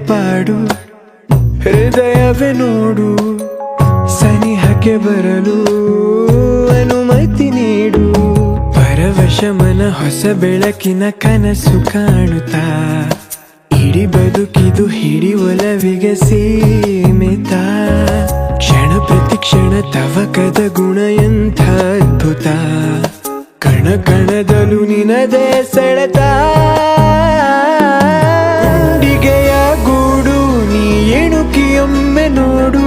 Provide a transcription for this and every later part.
ಪಾಡು ಹೃದಯವೇ ನೋಡು ಸನಿಹಕ್ಕೆ ಬರಲು ಅನುಮತಿ ನೀಡು ಪರವಶ ಮನ ಹೊಸ ಬೆಳಕಿನ ಕನಸು ಕಾಣುತ್ತಾ ಇಡೀ ಬದುಕಿದು ಹಿಡಿ ಒಲವಿಗೆ ಸೀಮಿತ ಕ್ಷಣ ಪ್ರತಿ ಕ್ಷಣ ತವಕದ ಗುಣ ಎಂಥ ಅದ್ಭುತ ಕಣ ಕಣದಲು ನಿನದೇ ಸೆಳೆತ ಗುಂಡಿಗೆಯ ಗೂಡು ನೀ ಎಣುಕಿಯೊಮ್ಮೆ ನೋಡು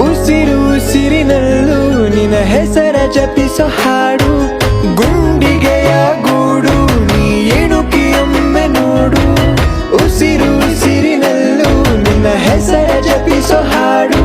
ಉಸಿರು ಉಸಿರಿನಲ್ಲೂ ನಿನ್ನ ಹೆಸರ ಜಪಿಸೋ ಹಾಡು ಗುಂಡಿಗೆಯ ಗೂಡು ನೀ ಎಣುಕಿಯೊಮ್ಮೆ ನೋಡು ಉಸಿರು ಉಸಿರಿನಲ್ಲೂ ನಿನ್ನ ಹೆಸರ ಜಪಿಸೋ ಹಾಡು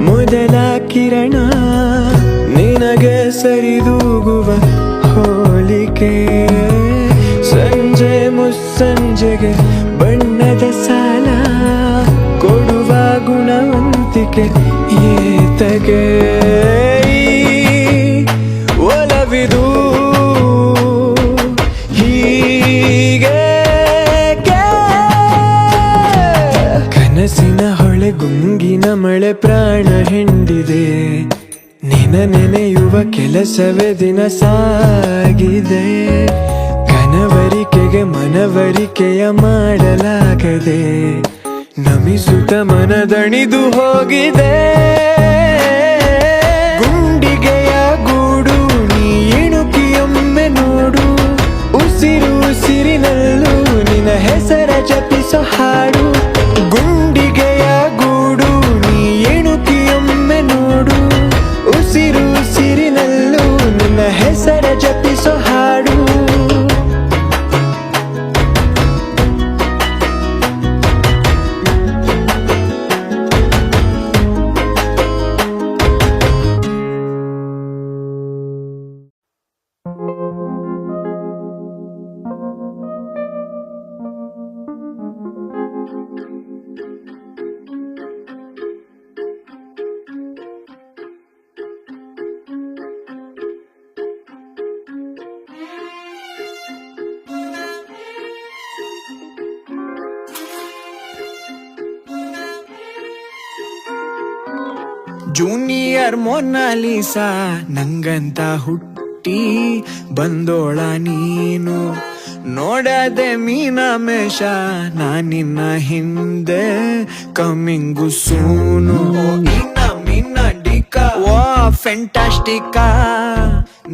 ಮೊದಲ ಕಿರಣ ನಿನಗೆ ಸರಿದೂಗುವ ಹೋಲಿಕೆ ಸಂಜೆ ಮುಸ್ಸಂಜೆಗೆ ಬಣ್ಣದ ಸಾಲ ಕೊಡುವ ಗುಣವಂತಿಕೆ ಏತಗೆ ಒಲವಿದು ಹೀಗೆ ಕನಸಿನ ಹೊಳೆ ಗುಂಗಿನ ಮಳೆ ಪ್ರಾಣ ಹಿಂಡಿದೆ ನಿನ ನೆನೆಯುವ ಕೆಲಸವೇ ದಿನ ಸಾಗಿದೆ ಕನವರಿಕೆಗೆ ಮನವರಿಕೆಯ ಮಾಡಲಾಗದೆ ನಮಿಸುತ್ತ ಮನದಣಿದು ಹೋಗಿದೆ ಗುಂಡಿಗೆಯ ಗೂಡು ನೀ ಎಣುಕಿಯೊಮ್ಮೆ ನೋಡು ಉಸಿರು ಉಸಿರಿನಲ್ಲೂ ನಿನ್ನ ಹೆಸರ ಜಪಿಸೋ ಹಾಡು ಗುಂಡಿಗೆಯ ಗೂಡು ನೀ ಎಣುಕಿಯೊಮ್ಮೆ ನೋಡು ಉಸಿರು ಉಸಿರಿನಲ್ಲೂ ನಿನ್ನ ಹೆಸರ ಜಪಿಸೋ ಹಾಡು ಜೂನಿಯರ್ ಮೊನಾಲಿಸಾ ನಂಗಂತ ಹುಟ್ಟಿ ಬಂದೋಳ ನೀನು ನೋಡದೆ ಮೀನಾಮೇಷ ನಾನಿನ್ನ ಹಿಂದೆ ಕಮ್ಮಿಂಗು ಸೂನು ಮೀನ ಡಿಕ ವಾ ಫೆಂಟಾಸ್ಟಿಕ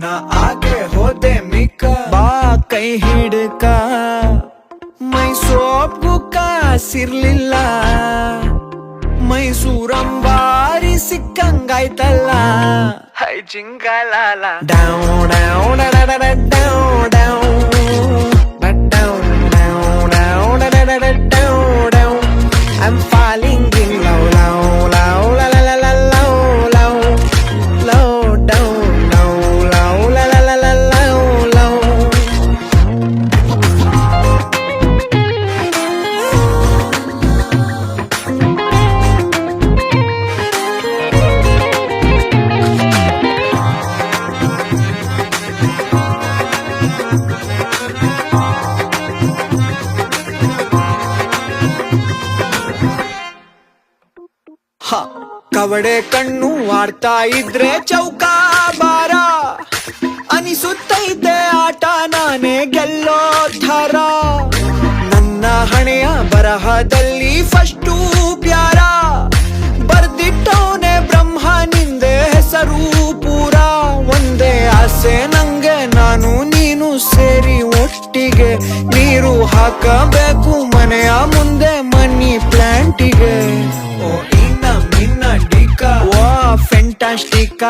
ನಾ ಆಗೆ ಹೋದೆ ಮಿಕ್ಕ ಬಾ ಕೈ ಹಿಡ್ಕ ಮೈ ಸೋಪ್ಗೂ ಕಾಸಿರ್ಲಿಲ್ಲ ಮೈಸೂರಂಬಾರಿ ಸಿಕ್ಕಂಗಾಯ್ತಲ್ಲ ಹೈ ಜಿಂಗಲಾಲ down down down down I'm falling in low low low la la la la low low low down low low la la la la low low ಕವಡೆ ಕಣ್ಣು ಆಡ್ತಾ ಇದ್ರೆ ಚೌಕಾ ಬಾರ ಅನಿಸುತ್ತೈತೆ ಆಟ ನಾನೇ ಗೆಲ್ಲೋ ಥರ ನನ್ನ ಹಣೆಯ ಬರಹದಲ್ಲಿ ಫಸ್ಟು ಪ್ಯಾರ ಬರ್ದಿಟ್ಟವನೆ ಬ್ರಹ್ಮ ನಿಂದೆ ಹೆಸರು ಪೂರ ಒಂದೇ ಆಸೆ ನಂಗೆ ನಾನು ನೀನು ಸೇರಿ ಒಟ್ಟಿಗೆ ನೀರು ಹಾಕಬೇಕು ಮನೆಯ ಮುಂದೆ ಮನಿ ಪ್ಲಾಂಟಿಗೆ ಓ ವಾ ಫೆಂಟಾಸ್ಟಿಕ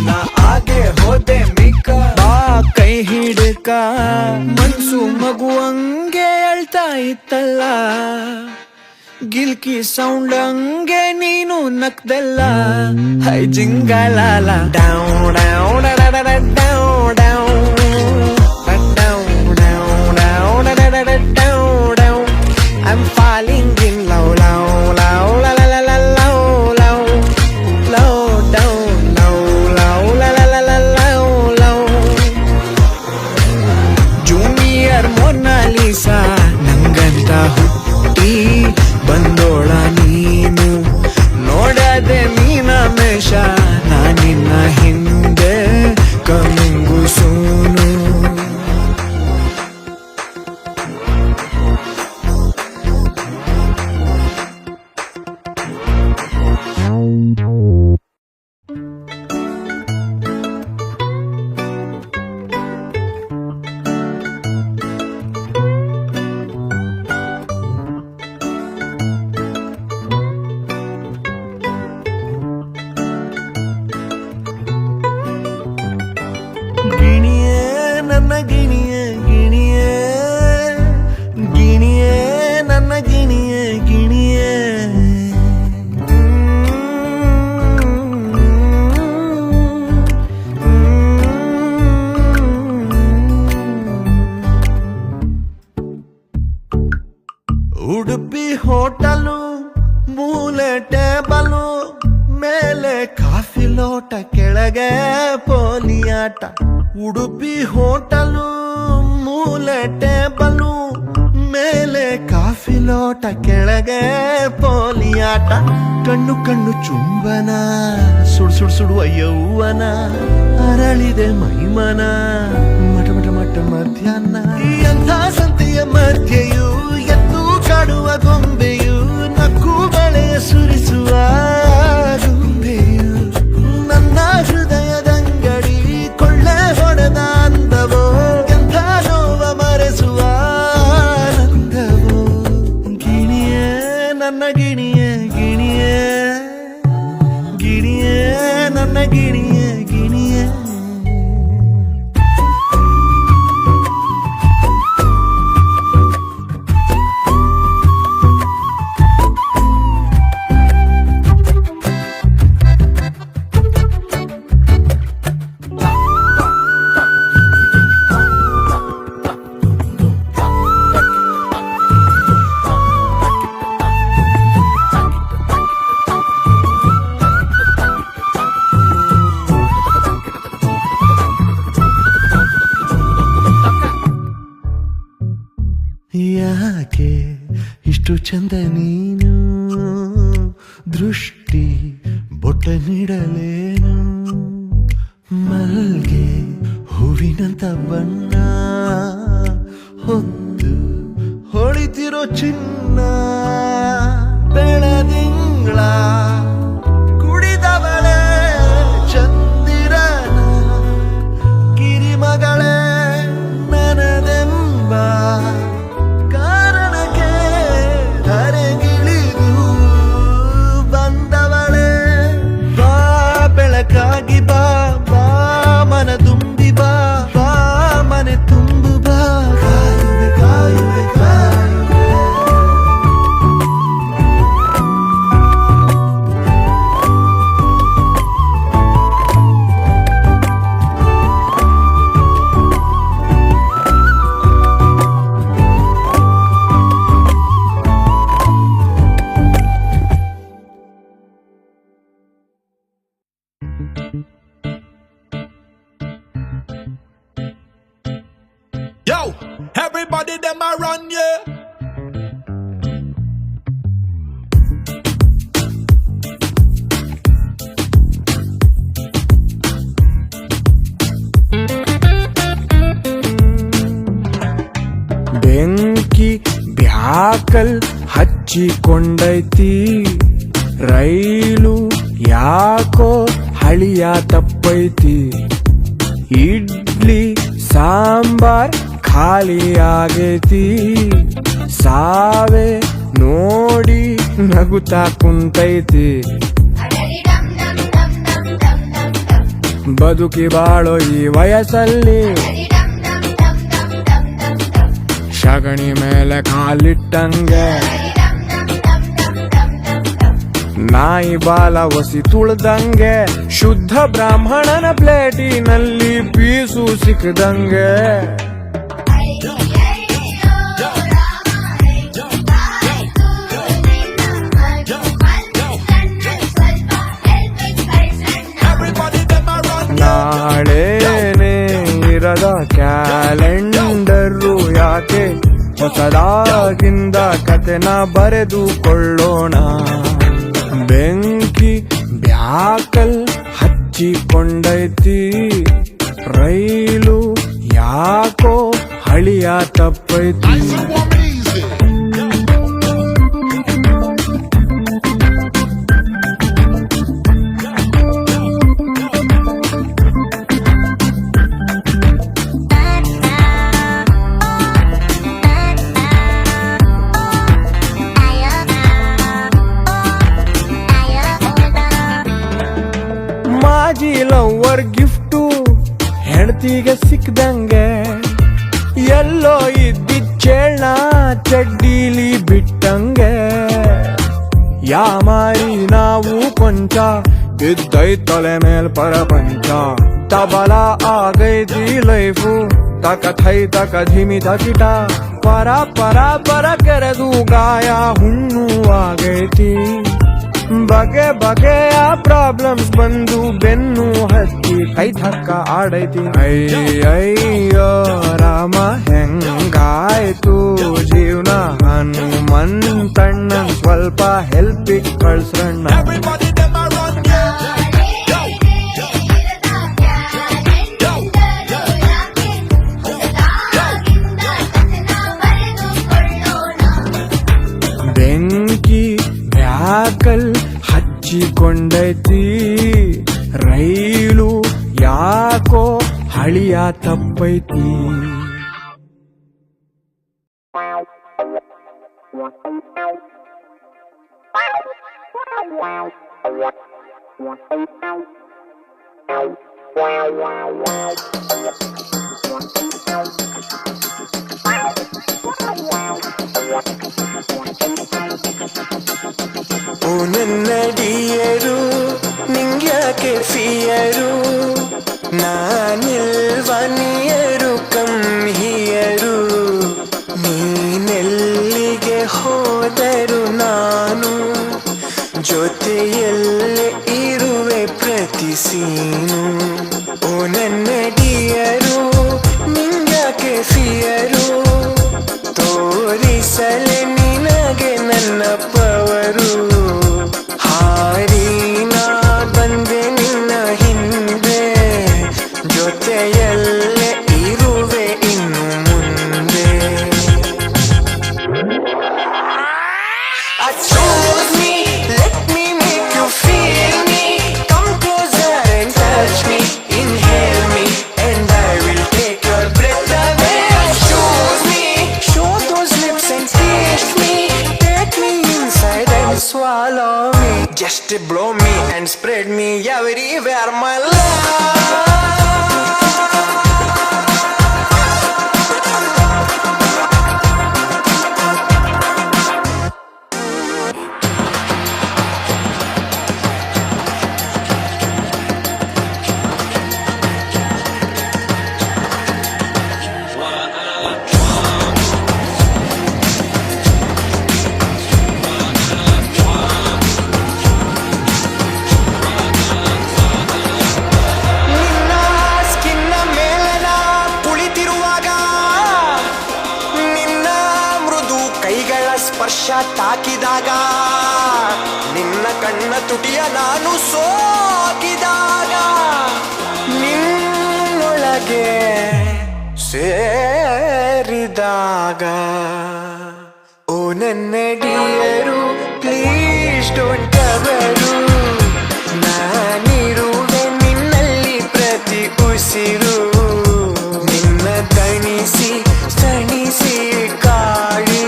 ನಾ ಆಗೆ ಹೋದೆ ಮಿಕ್ಕ ಬಾ ಕೈ ಹಿಡ್ಕ ಮನ್ಸು ಮಗುವಂಗೆ ಅಳ್ತಾ ಇತ್ತಲ್ಲ ಗಿಲ್ಕಿ ಸೌಂಡ್ ಹಂಗೆ ನೀನು ನಕ್ದಲ್ಲ ಹೈ ಜಿಂಗಲಾಲ down down I'm falling in love, love, love, la la la la love, love, love, down, love, love, la la la la love, love. Junior Mona Lisa ನಂಗಂತ ಹುಟ್ಟಿ ಬಂದೋಳ ನೀನು ನೋಡದೆ ಮೀನಾಮೇಶ ನಾನಿನ್ನ ಹಿಂದೆ ಕಮಿಂಗು ಸೂನು ಗಿಣಿಯೇ ನನ್ನ ಗಿಣಿಯೇ ಗಿಣಿಯೇ ಗಿಣಿಯೇ ನನ್ನ ಗಿಣಿಯೇ ಗಿಣಿಯೇ ಉಡುಪಿ ಹೋಟಲು ಮೂಲೆ ಟೇಬಲು ಮೇಲೆ ಕಾಫಿ ಲೋಟ ಕೆಳಗೆ ಪೋಲಿಯಾಟ ಉಡುಪಿ ಹೋಟಲು ಮೂಲೆ ಟೇಬಲು ಮೇಲೆ ಕಾಫಿ ಲೋಟ ಕೆಳಗೆ ಪೋಲಿಯಾಟ ಕಣ್ಣು ಕಣ್ಣು ಚುಂಬನ ಸುಡುವ ಯೌವನ ಅರಳಿದೆ ಮೈಮನ ಮಠ ಮಠ ಮಠ ಮಧ್ಯಾಹ್ನ ಎಂಥ ಸಂತೆಯ ಮಧ್ಯೆಯೂ ಎದ್ದು ಕಾಡುವ ಗೊಂಬೆಯು ನಕ್ಕು ಬಳೆಯ ಸುರಿಸುವ ಗೊಂಬೆಯು ನನ್ನ ಹೃದಯದಂಗಡಿ ಕೊಳ್ಳೆ ಹೊಡೆದ ಅಂದವೋ ಎಂಥ ನೋವ ಮರೆಸುವ ಆನಂದವೋ ಗಿಣಿಯೇ ನನ್ನ ಗಿಣಿಯೇ ಗಿಣಿಯೇ ಗಿಣಿಯೇ ನನ್ನ ಗಿಣಿಯೇ ಗಿಣಿಯೇ ಯಾಕೆ ಇಷ್ಟು ಚಂದ ನೀನು ದೃಷ್ಟಿ ಬೊಟ್ಟ ನೀಡಲೇನು ಮಲ್ಗೆ ಹೂವಿನಂತ ಬಣ್ಣ ಹೊತ್ತು ಹೊಳಿತಿರೋ ಚಿನ್ನ ಬೆಳದಿಂಗಳ ಕುಡಿದವಳೆ ಚಂದಿರನ ಕಿರಿಮಗಳೇ ನನದೆಂಬ ಬೆಳಕಾಗಿ ಬಾ ಬಾ ಮನ ತುಂಬಿ ಬಾ ಬಾ ಮನೆ ತುಂಬು ಬಾ ಕಾಯುವೆ ಕಾಯುವೆ ಕಾಯುವೆ Yo, everybody them a run, yeah. ಬೆಂಕಿ ಬ್ಯಾಕಲ್ ಹಚ್ಚಿಕೊಂಡೈತಿ ರೈಲು ಯಾಕೋ ಹಳಿಯ ತಪ್ಪೈತಿ ಇಡ್ಲಿ ಸಾಂಬಾರ್ ಖಾಲಿ ಆಗೈತಿ ಸಾವೆ ನೋಡಿ ನಗುತ್ತಾ ಕುಂತೈತಿ ಬದುಕಿ ಬಾಳೋ ಈ ವಯಸ್ಸಲ್ಲಿ ಸಗಣಿ ಮೇಲೆ ಕಾಲಿಟ್ಟಂಗೆ ನಾ ನಾಯಿ ಬಾಲ ಒಸಿ ತುಳ್ದಂಗೆ, ಶುದ್ಧ ಬ್ರಾಹ್ಮಣನ ಪ್ಲೇಟಿನಲ್ಲಿ ಪೀಸು ಸಿಕ್ಕದಂಗೆ. ನಾಳೆನೇ ಇರದ ಕ್ಯಾಲೆಂಡರು ಯಾಕೆ, ಹೊಸದಾಗಿಂದ ಕತೆನ ಬರೆದುಕೊಳ್ಳೋಣ. ಬೆಂಕಿ ಬ್ಯಾಕಲ್ ಹಚ್ಚಿಕೊಂಡೈತಿ, ರೈಲು ಯಾಕೋ ಹಳಿಯ ತಪ್ಪೈತಿ. ಮಾಜಿ ಲವರ್ ಗಿಫ್ಟು ಹೆಂಡತಿಗೆ ಸಿಕ್ಕದಂಗೆ, ಎಲ್ಲೋ ಇದ್ದಿಚ್ಚೇಳ್ನ ಚಡ್ಡೀಲಿ ಬಿಟ್ಟಂಗೆ. ಯಾಮಾರಿ ನಾವು ಕೊಂಚ ಬಿದ್ದೈತಲೆ ಮೇಲ್ ಪರಪಂಚ, ತಬಲ ಆಗೈತಿ ಲೈಫು ತಕ ಥೈ ತಕ ಧಿಮಿ ತಕಿಟ. ಪರ ಪರ ಪರ ಕೆರೆದು ಗಾಯ ಹುಣ್ಣು ಆಗೈತಿ. ಬಗೆ ಬಗೆಯ ಪ್ರಾಬ್ಲಮ್ಸ್ ಬಂದು ಬೆನ್ನು ಹತ್ತಿ ಕೈ ಥಕ್ಕ ಆಡೈತಿ. ಅಯ್ಯಯ್ಯೋ ರಾಮ ಹೆಂಗಾಯ್ತು ಜೀವನ, ಹನುಮಂತಣ್ಣನ್ ಸ್ವಲ್ಪ ಹೆಲ್ಪಿಗ್ ಕಳ್ಸ್ರಣ್ಣ. Everybody them a run, ಬೆಂಕಿ ಬ್ಯಾಕಲ್ ಹಚ್ಚಿಕೊಂಡೈತಿ, ರೈಲು ಯಾಕೋ ಹಳಿಯ ತಪ್ಪೈತಿ. ಓ ನನ್ನ ಡಿಯರು ನಿಂಗ್ಯಾಕೆ ಫಿಯರು, ನಾನಿಲ್ವ ನಿಯರು ಕಮ್ಹಿಯರು. ನೀನೆಲ್ಲಿಗೆ ಹೋದರು ನಾನು ಜೊತೆಯಲ್ಲೇ ಇರುವೆ ಪ್ರತಿ ಸೀನು. ಓ ನನ್ನ ಡಿಯರು ನಿಂಗ್ಯಾಕೆ ಫಿಯರು, ತೋರಿಸಲೆ ನಿನಗೆ ನನ್ನ ಪವರು. ಹಾರಿ ನಾ ಬಂದೆ ನಿನ್ನ ಹಿಂದೆ, ಜೊತೆಯಲ್ಲೇ ಇರುವೆ ಇನ್ನು ಮುಂದೆ. Choose me, let me make you feel me. Come closer and touch me, inhale me, and I will take your breath away. Choose me, show those lips and taste me. Take me inside and swallow me. Just blow me and spread me everywhere, my love. ಸ್ಪರ್ಶ ತಾಕಿದಾಗ, ನಿನ್ನ ಕಣ್ಣ ತುಟಿಯ ನಾನು ಸೋಕಿದಾಗ, ನಿನ್ನೊಳಗೆ ಸೇರಿದಾಗ. ಓ ನನ್ನ ಡಿಯರು please don't ಎವರು, ನಾನಿರುವೆ ನಿನ್ನಲ್ಲಿ ಪ್ರತಿ ಉಸಿರು. ನಿನ್ನ ತಣಿಸಿ ತಣಿಸಿ ಕಾಳಿ,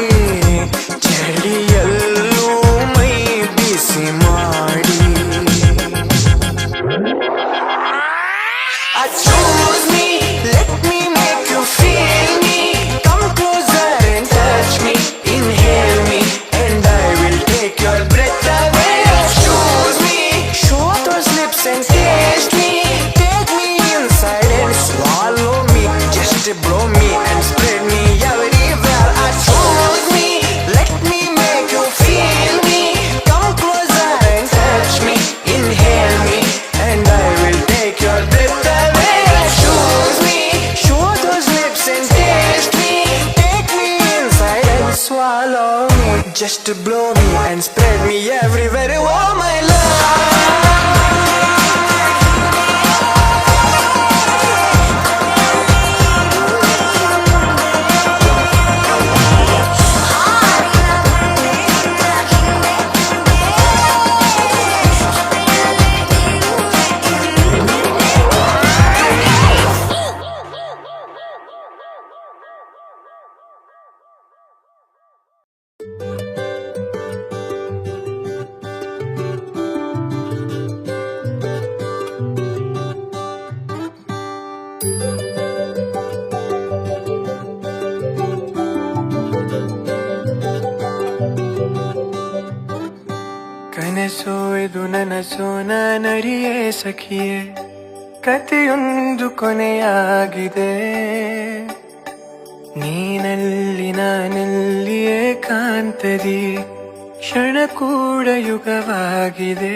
ಚಳಿಯಲ್ಲೂ ಮೈ ಬಿಸಿ ಮಾಡಿ. Choose me, let me make you feel me. Come closer and touch me, inhale me, and I will take your breath away. Choose me everywhere, oh my love. ಕನಸೋ ಇದು ನನಸೋ ನಾನರಿಯೇ ಸಖಿಯೇ, ಕಥೆಯೊಂದು ಕೊನೆಯಾಗಿದೆ. ನೀನಲ್ಲಿ ನಾನಲ್ಲಿಯೇ ಕಾಂತದಿ ಕ್ಷಣ ಕೂಡ ಯುಗವಾಗಿದೆ.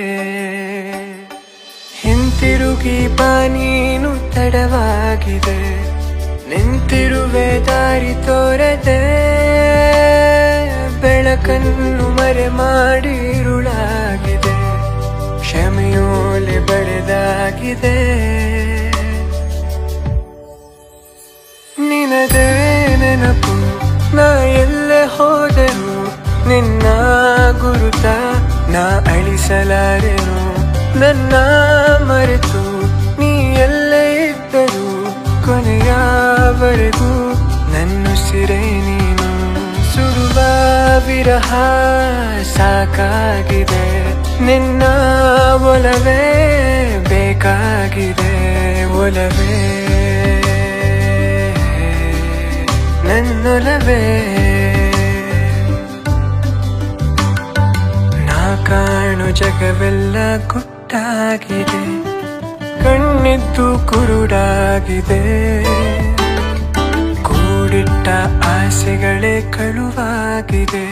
ಹಿಂತಿರುಗಿ ಬಾ ನೀನು ತಡವಾಗಿದೆ, ನಿಂತಿರುವೆ ದಾರಿ ತೋರದೆ. ಬೆಳಕನ್ನು ಮರೆ ಮಾಡಿ ಇರುಳಾಗಿದೆ, ಕ್ಷಮೆಯೋಲೆ ಬರೆದಾಗಿದೆ. ನಿನದೇ ನೆನಪು ನಾ ಎಲ್ಲೆ ಹೋದೆನು, ನಿನ್ನ ಗುರುತ ನಾ ಅಳಿಸಲಾರೆನು. ನನ್ನ ಮರೆತು ನೀ ಎಲ್ಲೇ ಇದ್ದರು ಕೊನೆಯವರೆಗೂ ನನ್ನುಸಿರೇ ನೀನು. ಸುಡುವ ವಿರಹ ಸಾಕಾಗಿದೆ, ನಿನ್ನ ಒಲವೇ ಬೇಕಾಗಿದೆ. ಒಲವೇ ನನ್ನೊಲವೇ, ನಾ ಕಾಣು ಜಗವೆಲ್ಲ ಗುಟ್ಟಾಗಿದೆ, ಕಣ್ಣಿದ್ದು ಕುರುಡಾಗಿದೆ. ಕೂಡಿಟ್ಟ ಆಸೆಗಳೇ ಕಳುವಾಗಿದೆ,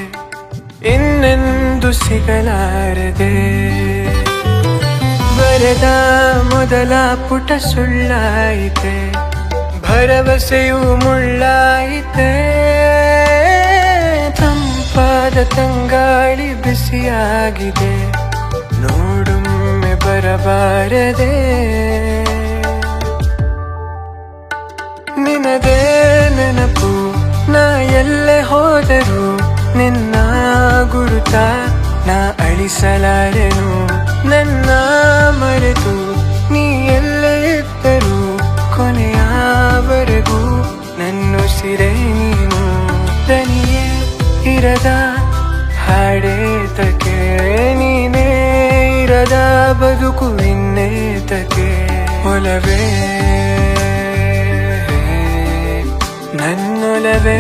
ಇನ್ನೆಂದು ಸಿಗಲಾರದೆ. ಬರೆದ ಮೊದಲ ಪುಟ ಸುಳ್ಳಾಯಿತೆ, ಭರವಸೆಯು ಮುಳ್ಳಾಯಿತೆ. ತಂಪಾದ ತಂಗಾಳಿ ಬಿಸಿಯಾಗಿದೆ, ನೋಡೊಮ್ಮೆ ಬರಬಾರದೆ. ನಿನದೇ ನೆನಪು ನಾ ಎಲ್ಲೆ ಹೋದರು, ನಿನ್ನ ಗುರುತ ನಾ ಅಳಿಸಲಾರೆನು. ನನ್ನ ಮರೆತು ನೀ ಎಲ್ಲೇ ಇದ್ದರು ಕೊನೆಯವರೆಗೂ ನನ್ನುಸಿರೇ ನೀನು. ದನಿಯೇ ಇರದ ಹಾಡೇತಕ್ಕೆ, ನೀನೇ ಇರದ ಬದುಕು ಇನ್ನೇತಕ್ಕೆ. ಒಲವೇ ನನ್ನೊಲವೇ,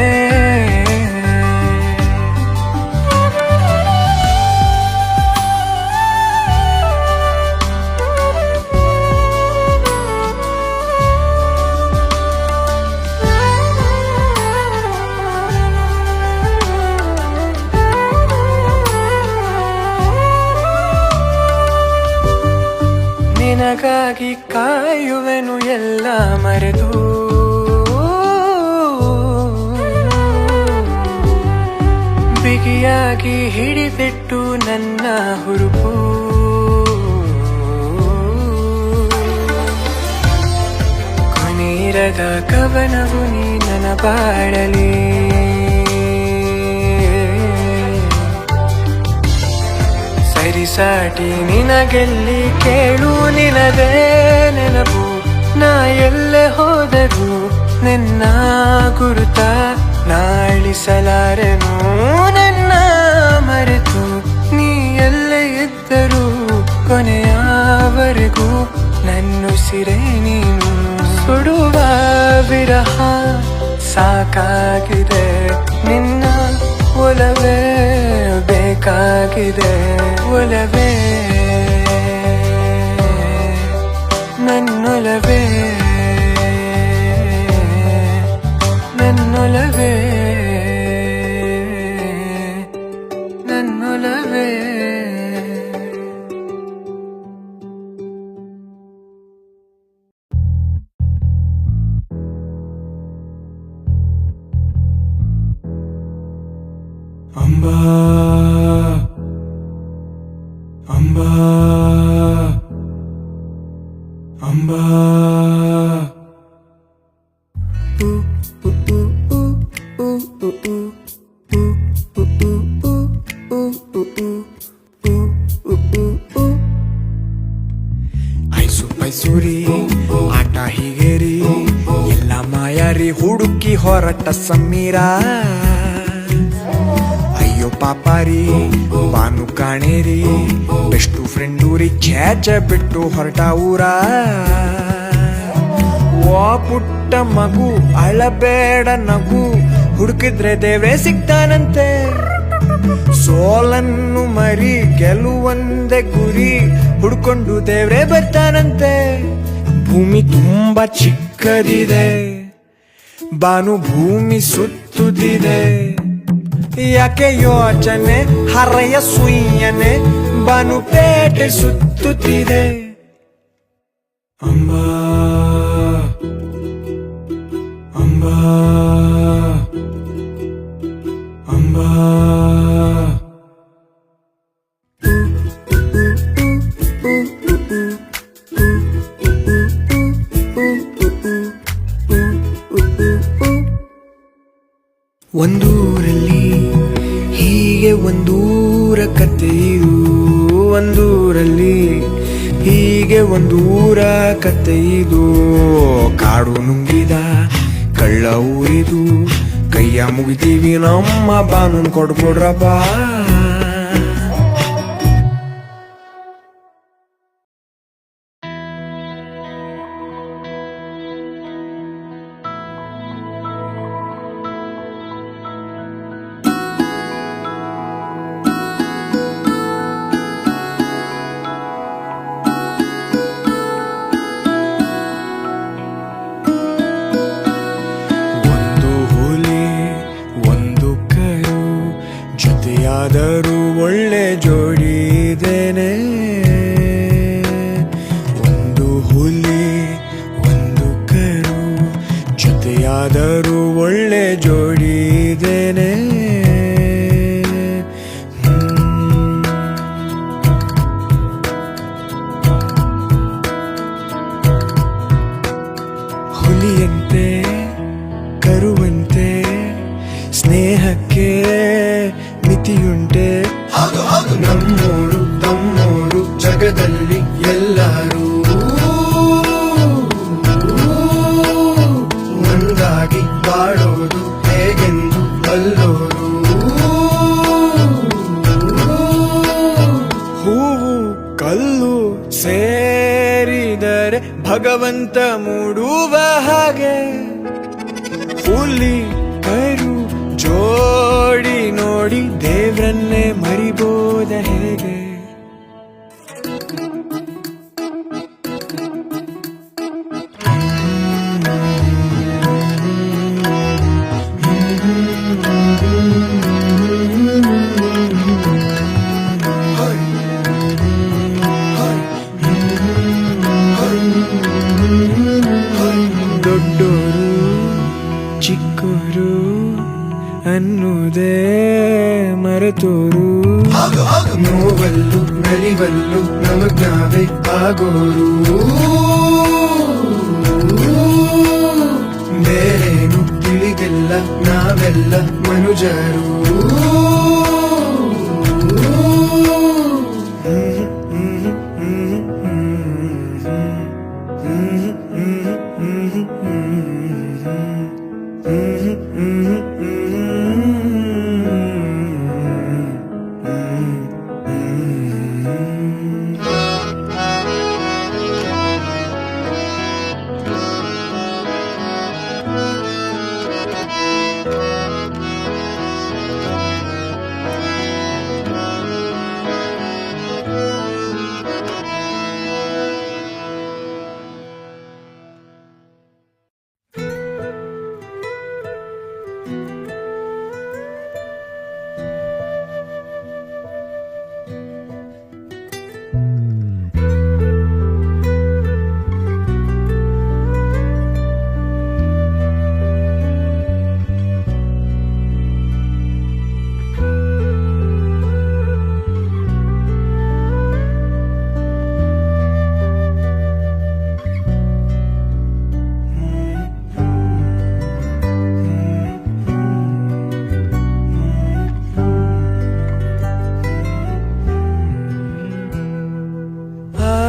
ನಿನಗಾಗಿ ಕಾಯುವೆನು ಎಲ್ಲ ಮರೆತು. ಬಿಗಿಯಾಗಿ ಹಿಡಿದಿಟ್ಟು ನನ್ನ ಹುರುಪು, ಕೊನೆಯಿರದ ಕವನವು ನೀ ನನ್ನ ಬಾಳಲಿ. ಸರಿಸಾಟಿ ನಿನಗೆಲ್ಲಿ ಕೇಳು, ನಿನದೇ ನೆನಪು ನಾ ಎಲ್ಲೆ ಹೋದರು, ನಿನ್ನ ಗುರುತ ನಾ ಅಳಿಸಲಾರೆನು. ನನ್ನ ಮರೆತು ನೀ ಎಲ್ಲೇ ಇದ್ದರು ಕೊನೆಯವರೆಗೂ ನನ್ನುಸಿರೇ ನೀನು. ಸುಡುವ ವಿರಹ ಸಾಕಾಗಿದೆ, ನಿನ್ನ ಒಲವೇ ಬೇಕಾಗಿದೆ. ಒಲವೇ ನನ್ನೊಲವೇ, ನನ್ನೊಲವೇ, ನನ್ನೊಲವೇ. ಅಂಬಾ ಅಂಬಾ ಅಂಬಾ ಐಸು ಪೈಸೂರಿ ಆಟ ಹೀಗೇರಿ ಎಲ್ಲ ಮಾಯಾರಿ ಹುಡುಕಿ ಹೊರಟ ಸಮೀರ ಅಯ್ಯೋ ಪಾಪಾರಿ ಬಾನು ಕಾಣೇರಿ ಬೆಸ್ಟು ಫ್ರೆಂಡೂರಿ ಛೇಚ ಬಿಟ್ಟು ಹೊರಟ ಊರ ವಾ ಪುಟ್ಟ ಮಗು ಅಳಬೇಡ ನಗು ಹುಡುಕಿದ್ರೆ ದೇವ್ರೆ ಸಿಗ್ತಾನಂತೆ ಸೋಲನ್ನು ಮರಿ ಗೆಲುವಂದೆ ಗುರಿ ಹುಡ್ಕೊಂಡು ದೇವ್ರೆ ಬರ್ತಾನಂತೆ ಭೂಮಿ ತುಂಬಾ ಚಿಕ್ಕದಿದೆ ಬಾನು ಭೂಮಿ ಸುತ್ತುತ್ತಿದೆ ಯಾಕೆ ಯೋಚನೆ ಹರೆಯ ಸುಯ್ಯನೆ ಬಾನು ಪೇಟೆ ಸುತ್ತುತ್ತಿದೆ ಅಂಬಾ ಅಂಬಾ ಅಂಬಾ ಒಂದೂರಲ್ಲಿ ಹೀಗೆ ಒಂದೂರ ಕಥೆಯು ಒಂದೂರಲ್ಲಿ ಹೀಗೆ ಒಂದೂರ ಕಥೆಯಿದು ಕಾಡು ನುಂಗಿದ ಕಳ್ಳ ಊರಿದು ಕೈಯ ಮುಗಿತೀವಿ ನಮ್ಮ ಬಾನು ಕೊಡ್ಕೊಡ್ರಪ್ಪ ಜೊತೆಯಾದರೂ ಒಳ್ಳೆ ಜೋಡಿ ಇದೇನೆ ಒಂದು ಹುಲಿ ಒಂದು ಕರು ಜೊತೆಯಾದರೂ ಒಳ್ಳೆ ಜೋಡಿ ಇದೇನೆ ಹುಲಿಯಂತೆ ಕರುವಂತೆ ಸ್ನೇಹಕ್ಕೆ ಮಿತಿಯುಂಟೆ ನಮ್ಮೋರು ತಮ್ಮೋರು ಜಗದಲ್ಲಿ ಎಲ್ಲರೂ ಒಂದಾಗಿ ಬಾಳೋದು ಹೇಗೆಂದು ಬಲ್ಲೋರು ಹೂವು ಕಲ್ಲು ಸೇರಿದರೆ ಭಗವಂತ ಮೂಡುವ ಹಾಗೆ ಹುಲಿ ಕರು ಜೋಡಿ ನೋಡಿ ದೇವ್ರನ್ನೇ ಮರಿಬೋದ ಹೇಗೆ ದೊಡ್ಡೋರು ಚಿಕ್ಕೋರು ಅನ್ನುವುದೇ ಮರೆತೋರು ನೋವಲ್ಲು ನಲಿವಲ್ಲು ನಮಗ್ ನಾವೇ ಆಗೋರು ಬೇರೇನು ತಿಳಿದಿಲ್ಲ ನಾವೆಲ್ಲ ಮನುಜರು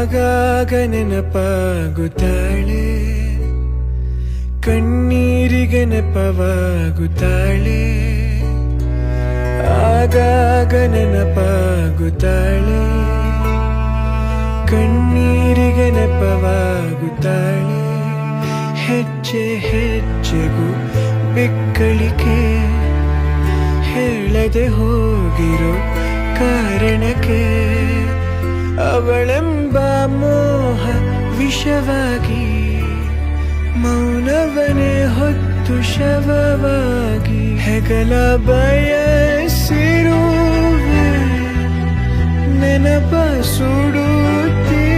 ಆಗಾಗ ನೆನಪಾಗುತ್ತಾಳೆ, ಕಣ್ಣೀರಿಗೆ ನೆಪವಾಗುತ್ತಾಳೆ. ಆಗಾಗ ನೆನಪಾಗುತ್ತಾಳೆ, ಕಣ್ಣೀರಿಗೆ ನೆಪವಾಗುತ್ತಾಳೆ. ಹೆಜ್ಜೆ ಹೆಜ್ಜೆಗೂ ಬೆಕ್ಕಳಿಕೆ, ಹೇಳದೆ ಹೋಗಿರೋ ಕಾರಣಕ್ಕೆ. ಅವಳೆಂಬ ಮೋಹ ವಿಷವಾಗಿ, ಮೌನವನೇ ಹೊತ್ತು ಶವವಾಗಿ. ಹೆಗಲ ಬಯಸಿರುವೆ, ನೆನಪ ಸುಡುತ್ತಿರುವೆ,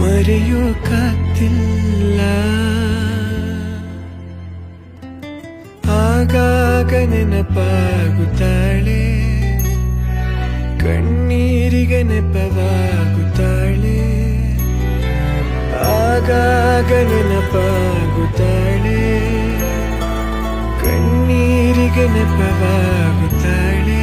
ಮರೆಯೋಕಾಗ್ತಿಲ್ಲ. ಆಗಾಗ ನೆನಪಾಗುತ್ತಾಳೆ, ಕಣ್ಣೀರಿಗೆ ನೆಪವಾಗುತ್ತಾಳೆ. ಆಗಾಗ ನೆನಪಾಗುತ್ತಾಳೆ, ಕಣ್ಣೀರಿಗೆ ನೆಪವಾಗುತ್ತಾಳೆ.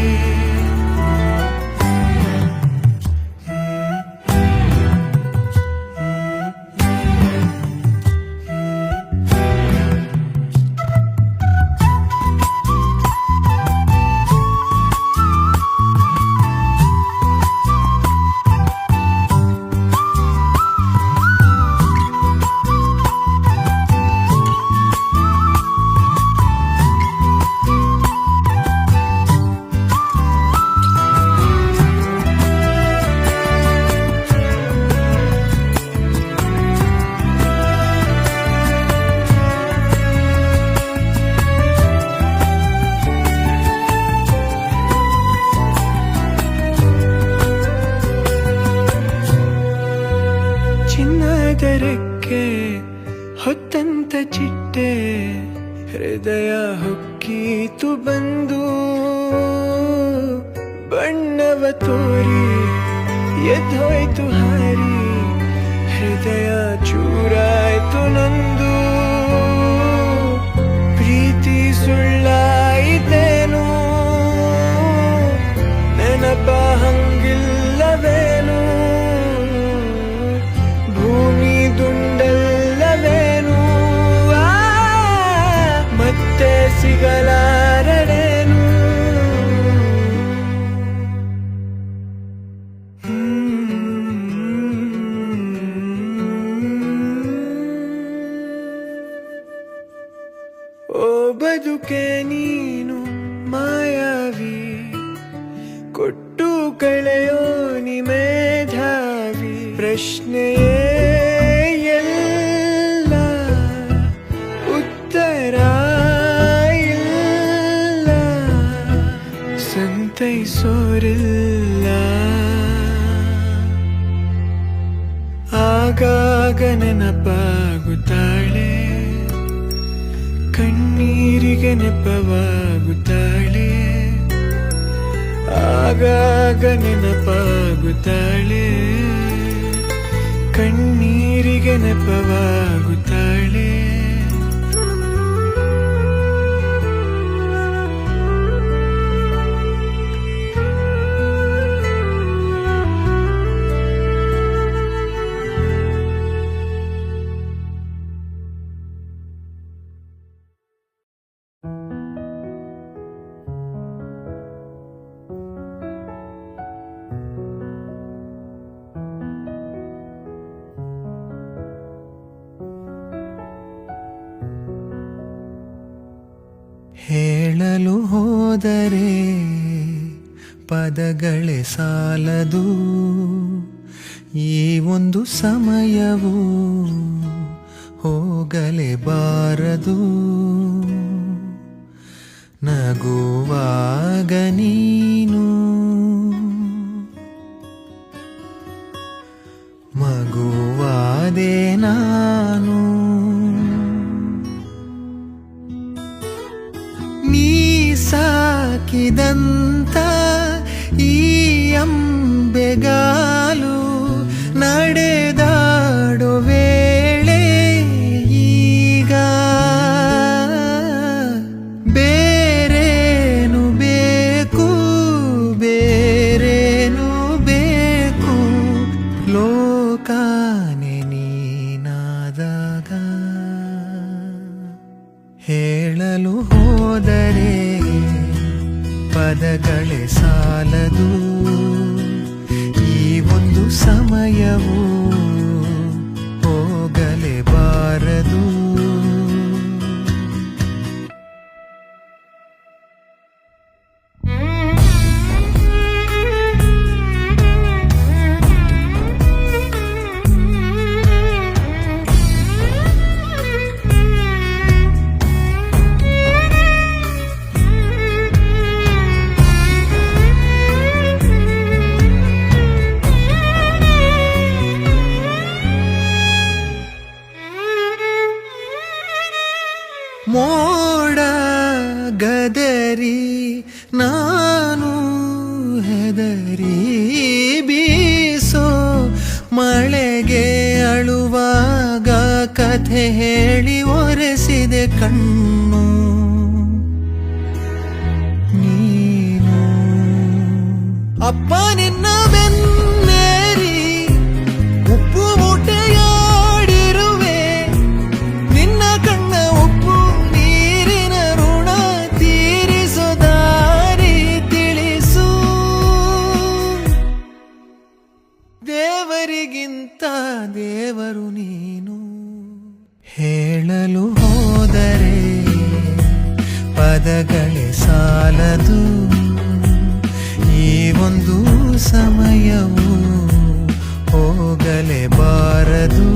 ಚಿನ್ನದರಕ್ಕೆ ಹೊತ್ತಂತ ಚಿಟ್ಟೆ, ಹೃದಯ ಹೊಕ್ಕೀತು ಬಂದು. ಬಣ್ಣವ ತೋರಿ ಎದ್ದೋಯ್ತು ಹಾರಿ, ಹೃದಯ ಚೂರಾಯ್ತು ನಂದು. ಪ್ರೀತಿ ಸುಳ್ಳಾಯಿತೇನು, ನೆನಪ ಹಂಗಿಲ್ಲವೇನು. ಭೂಮಿ ದುಂಡಲ್ಲವೇನು, ಮತ್ತೆ ಸಿಗಲಾರಡೇನು. ಓ ಬದುಕೆ ನೀನು ಮಾಯಾವಿ, ಕೊಟ್ಟು ಕಳೆಯೋ ನಿಮೇಧಾವಿ. ಪ್ರಶ್ನೆಯೇ ಎಲ್ಲ, ಉತ್ತರ ಇಲ್ಲ, ಸಂತೈಸೋರಿಲ್ಲ. ಆಗಾಗ ನೆನಪಾಗುತ್ತಾಳೆ, ಕಣ್ಣೀರಿಗೆ ನೆಪವಾಗುತ್ತಾಳೆ. ಆಗಾಗ ನೆನಪಾಗುತ್ತಾಳೆ, ಕಣ್ಣೀರಿಗೆ ನೆಪವಾಗುತ್ತಾಳೆ. ಹೇಳಲು ಹೋದರೆ ಪದಗಳೇ ಸಾಲದು, ಈ ಒಂದು ಸಮಯವು ಹೋಗಲೇಬಾರದು. ನಗುವಾಗ ನೀನು, ಮಗುವಾದೆ ನಾನು. ನೀ ಸಾಕಿದಂತ ಈ ಅಂಬೆಗಾಲು ನಡೆದಾಡೋ ವೇಳೆ ಈಗ. ಬೇರೇನು ಬೇಕು, ಸಾಲದು ಈ ಒಂದು ಸಮಯವು ಹೋಗಲೇಬಾರದು. ಮೋಡ ಗದರಿ ನಾನು ಹೆದರಿ ಬೀಸೋ ಮಳೆಗೆ ಅಳುವಾಗ ಕಥೆ ಹೇಳಿ ಒರೆಸಿದೆ ಕಣ್ಣು ನೀನು. ಅಪ್ಪ ನಿನ್ನ ಬೆನ್ನೇರಿ ಉಪ್ಪು ಮೂಟೆಯಾಡಿರುವೆ, ನಿನ್ನ ಕಣ್ಣ ಉಪ್ಪು ನೀರಿನ ಋಣ ತೀರಿಸೋ ದಾರಿ ತಿಳಿಸು. ದೇವರಿಗಿಂತ ದೇವರು ನೀನು. ಹೇಳಲು ಹೋದರೆ ಪದಗಳೇ ಸಾಲದು ಈ ಒಂದು ಸಮಯವು ಹೋಗಲೇಬಾರದು.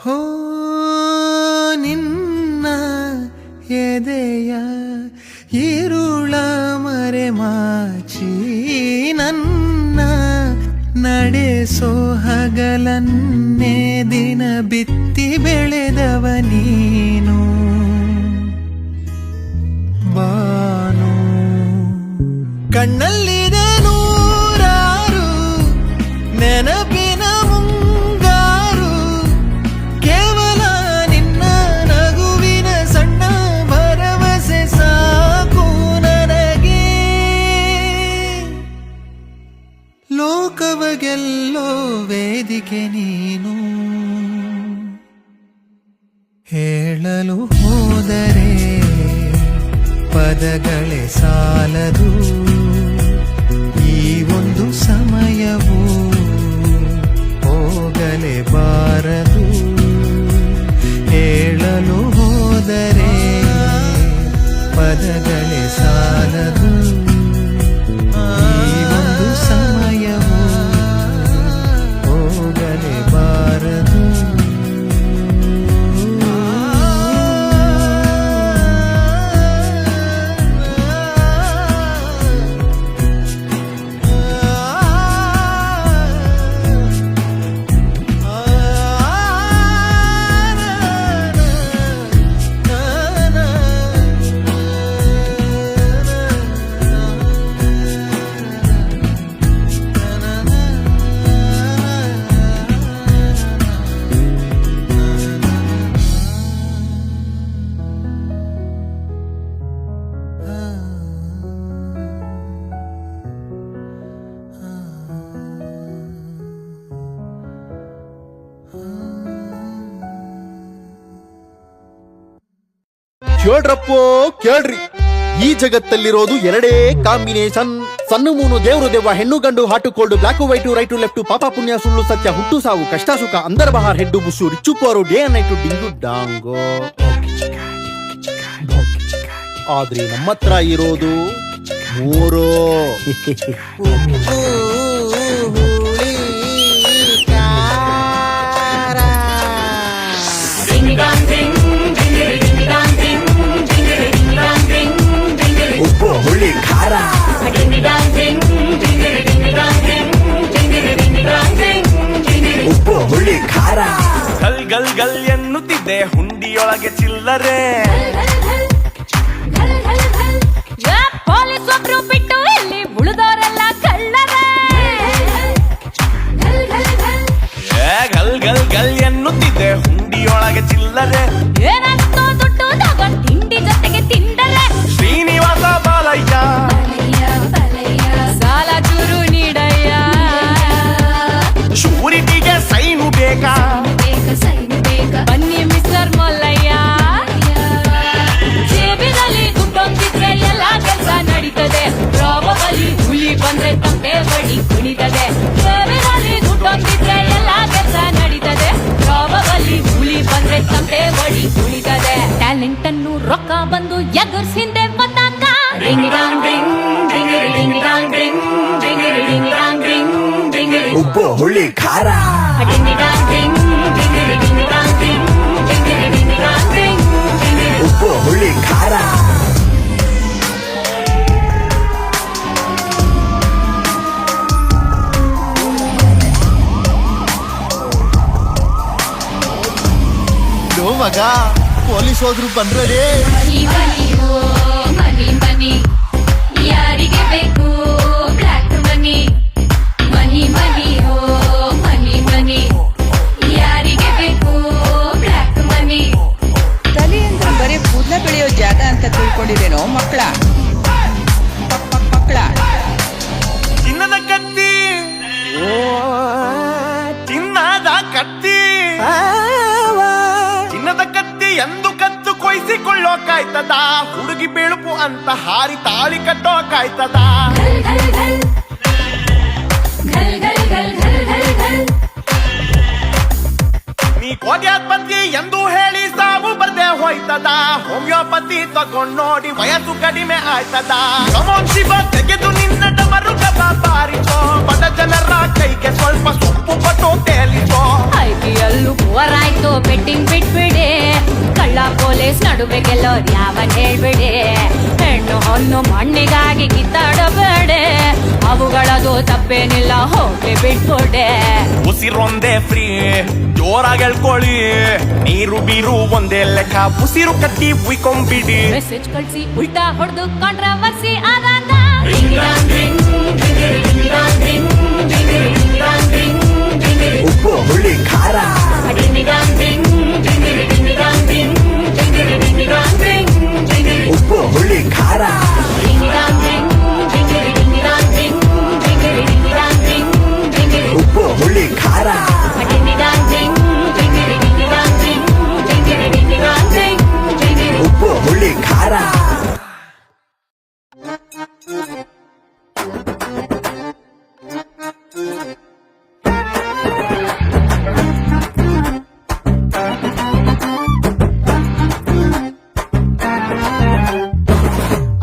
ಹೋ ನಿನ್ನ ಎದೆಯ ಇರುಳ ಮರೆಮಾಚಿ ನನ್ನ ನಡೆಸೋ ಹಗಲನ್ನೇ ದಿನ ಬಿತ್ತಿ ಬೆಳೆದವ ನೀನು. ಬಾನು ಕಣ್ಣಲ್ಲಿದೆ ನೂರಾರು ನೆನಪಿನ ಮುಂಗಾರು, ಕೇವಲ ನಿನ್ನ ನಗುವಿನ ಸಣ್ಣ ಭರವಸೆ ಸಾಕು ನನಗೆ. ಲೋಕವ ಗೆಲ್ಲೋ ವೇದಿಕೆ ನೀನು. ಹೇಳಲು ಹೋದರೆ ಪದಗಳೇ ಸಾಲದು ಈ ಒಂದು ಸಮಯವು ಹೋಗಲೇಬಾರದು. ಹೇಳಲು ಹೋದರೆ ಪದಗಳೇ ಸಾಲದು ಈ ಒಂದು ಸಮಯವು ಹೋಗಲೇಬಾರದು. ಕೇಳ್ರಪ್ಪೋ ಕೇಳ್ರಿ, ಈ ಜಗತ್ತಲ್ಲಿರೋದು ಎರಡೇ ಕಾಂಬಿನೇಷನ್. ಸಣ್ಣ ಮೂನು ದೇವ್ರು ದೆವ್ವ, ಹೆಣ್ಣು ಗಂಡು, hot cold, black white, right left, ಪಾಪ ಪುಣ್ಯ ಸುಳ್ಳು ಸತ್ಯ, ಹುಟ್ಟು ಸಾವು, ಕಷ್ಟ ಸುಖ, ಅಂದರ ಬಹಾರ್, ಹೆಡ್ಡು ಬುಸ್ಸು, rich poor, day and night, ಡಿಂಗು ಡಾಂಗೋ. ಆದ್ರೆ ನಮ್ಮತ್ರ ಇರೋದು ಮೂರು. ಉಪ್ಪು ಹುಳಿ ಖಾರ. ಉಪ್ಪು ಹುಳಿ ಖಾರ. ಗಲ್ ಗಲ್ ಗಲ್ ಎನ್ನುತ್ತಿದ್ದೆ ಹುಂಡಿಯೊಳಗೆ ಚಿಲ್ಲರೆ. ನಮ್ಗೊಬ್ರು ಬಿಟ್ಟು ಇಲ್ಲಿ ಉಳಿದವರೆಲ್ಲ ಕಳ್ಳರೇ. ಗಲ್ ಗಲ್ ಗಲ್ ಎನ್ನುತ್ತಿದ್ದೆ ಹುಂಡಿಯೊಳಗೆ ಚಿಲ್ಲರೆ. ಏನಂತೋ ದುಡ್ಡು ತಗೊಂಡ್ ತಿಂಡಿ ಜೊತೆಗೆ ತಿಂಡಲೆ. ಶ್ರೀನಿವಾಸ ಬಾಲಯ್ಯ ಸಾಲ ಚೂರು ನೀಡಯ್ಯ. ಶೂರಿಟಿಗೆ ಸೈನು ಬೇಕಾ? ಬನ್ನಿ ಮಿಸ್ಟರ್ ಮಲ್ಲಯ್ಯ. ಜೇಬಿನಲ್ಲಿ ದುಡ್ಡೊಂದಿದ್ರೆ ಎಲ್ಲ ಕೆಲಸ ನಡೀತದೆ. ಪ್ರಾಬಬಲಿ ಹುಲಿ ಬಂದ್ರೆ ತಪ್ಪೆ ಬಡಿ ಕುಣಿತದೆ. ಜೇಬಿನಲ್ಲಿ ದುಡ್ಡೊಂದಿದ್ರೆ ಎಲ್ಲ ಕೆಲಸ ನಡೀತದೆ. ಪ್ರಾಬಬಲಿ ಹುಲಿ ಬಂದ್ರೆ ತಪ್ಪೆ ಬಡಿ ಕುಣಿತದೆ. ಟ್ಯಾಲೆಂಟ್ ಅನ್ನು ರೊಕ್ಕ ಬಂದು ಎಗರ್ಸ್ ಹಿಂದೆ ಬಂದಾಗ ರಿಂಗ್ ಡಾಂಗ್ ರಿಂಗ್ ರಿಂಗಿರಿ ರಿಂಗ್ ಡಾಂಗ್ ರಿಂಗ್ ರಿಂಗಿರಿ ರಿಂಗ್ ಡಾಂಗ್ ರಿಂಗ್ ರಿಂಗಿರಿ ಉಪ್ಪು ಹುಳಿ ಖಾರ. ರಿಂಗ್ ಡಾಂಗ್ ರಿಂಗ್ ರಿಂಗಿರಿ ರಿಂಗ್ ಡಾಂಗ್ ರಿಂಗ್ ರಿಂಗಿರಿ ರಿಂಗ್ ಡಾಂಗ್ ರಿಂಗ್ ರಿಂಗಿರಿ ಉಪ್ಪು ಹುಳಿ ಖಾರ. ಲೋ ಮಗ, ಪೊಲೀಸ್ ಹೋದ್ರು ಬಂದ್ರೆ ಮನಿ ಮನಿ ಓ ಮನಿ ಮನಿ ಯಾರಿಗೆ ಬೇಕು ಬ್ಲ್ಯಾಕ್ ಮನಿ. ಮನಿ ಮನಿ ಓ ಮನಿ ಮನಿ ಯಾರಿಗೆ ಬೇಕು ಬ್ಲ್ಯಾಕ್ ಮನಿ. ತಲೆ ಅಂದ್ರೆ ಬರೀ ಕೂದಲ ಬೆಳೆಯೋ ಜಾಗ ಅಂತ ತಿಳ್ಕೊಂಡಿರೇನೋ ಮಕ್ಕಳ. ಮಕ್ಕಳ ಚಿನ್ನದ ಕತ್ತಿ, ಚಿನ್ನದ ಕತ್ತಿ, ಚಿನ್ನದ ಕತ್ತಿ ಎಂದು ಕತ್ತು ಕೊಯ್ಸಿಕೊಳ್ಳೋಕಾಯ್ತದ? ಹುಡುಗಿ ಬೆಳುಪು ಅಂತ ಹಾರಿ ತಾಳಿ ಕಟ್ಟೋಕಾಯ್ತದ? ಘಲ್ ಘಲ್ ಘಲ್ ಘಲ್ ಘಲ್ ಘಲ್ ಘಲ್ ಘಲ್ ಘಲ್. ನೀ ಕೋಟ್ಯಾಧಿಪತಿ ಎಂದು ಹೇಳಿ ಸಾವು ಬರ್ದೆ ಹೋಯ್ತದ? ಹೋಮಿಯೋಪತಿ ತಗೊಂಡ್ ನೋಡಿ ವಯಸ್ಸು ಕಡಿಮೆ ಆಯ್ತದ? ಕಮೋನ್ ಶಿವ ತೆಗೆದು ನಿನ್ನ ಡಮರು ಕಬ ಬಾರಿಸೋ. ಬಡ ಜನರ ಕೈಗೆ ಸ್ವಲ್ಪ ಸೊಪ್ಪು ಕೊಟ್ಟು ತೇಲಿಸೋ. IPL ಓವರಾಯ್ತು ಬೆಟ್ಟಿಂಗ್ ಬಿಟ್ಬಿಡಿ. ಕಳ್ಳ ಪೊಲೀಸ್ ನಡುವೆ ಗೆಲ್ಲೋರ್ ಯಾವನ್ ಹೇಳ್ಬಿಡಿ. ಹೆಣ್ಣು ಹೊನ್ನು ಮಣ್ಣಿಗಾಗಿ ಕಿತ್ತಾಡಬೇಡೆ. ಅವುಗಳದು ತಪ್ಪೇನಿಲ್ಲ ಹೋಗ್ಲಿ ಬಿಟ್ಕೊಡೆ. ಉಸಿರೊಂದೇ ಫ್ರೀ ಜೋರಾಗಿ ಹೇಳ್ಕೊಳ್ಳಿ. ನೀರು ಬೀರು ಒಂದೇ ಲೆಕ್ಕ, ಉಸಿರು ಕಟ್ಟಿ ಉಯ್ಕೊಂಬಿಡಿ. ಮೆಸೇಜ್ ಕಳ್ಸಿ ಉಲ್ಟಾ ಹೊಡೆದು ಕಾಂಟ್ರವರ್ಸಿ ಆದಾಗ ರಿಂಗ್ ಡಾಂಗ್ ರಿಂಗ್ ರಿಂಗಿರಿ ರಿಂಗ್ ಡಾಂಗ್ ರಿಂಗ್ ರಿಂಗಿರಿ ರಿಂಗ್ ಡಾಂಗ್ ರಿಂಗ್ ರಿಂಗಿರಿ ಉಪ್ಪು ಹುಳಿ ಖಾರ. ರಿಂಗ್ ಡಾಂಗ್ ರಿಂಗ್ ರಿಂಗಿರಿ ರಿಂಗ್ ಡಾಂಗ್ ರಿಂಗ್ ರಿಂಗಿರಿ ರಿಂಗ್ ಡಾಂಗ್ ರಿಂಗ್ ರಿಂಗಿರಿ ಉಪ್ಪು ಹುಳಿ ಖಾರ. ರಿಂಗ್ ಡಾಂಗ್ ರಿಂಗ್ ರಿಂಗಿರಿ ರಿಂಗ್ ಡಾಂಗ್ ರಿಂಗ್ ರಿಂಗಿರಿ ರಿಂಗ್ ಡಾಂಗ್ ರಿಂಗ್ ರಿಂಗಿರಿ ಉಪ್ಪು ಹುಳಿ ಖಾರ. ರಿಂಗ್ ಡಾಂಗ್ ರಿಂಗ್ ರಿಂಗಿರಿ ರಿಂಗ್ ಡಾಂಗ್ ರಿಂಗ್ ರಿಂಗಿರಿ ರಿಂಗ್ ಡಾಂಗ್ ರಿಂಗ್ ರಿಂಗಿರಿ ಉಪ್ಪು ಹುಳಿ ಖಾರ.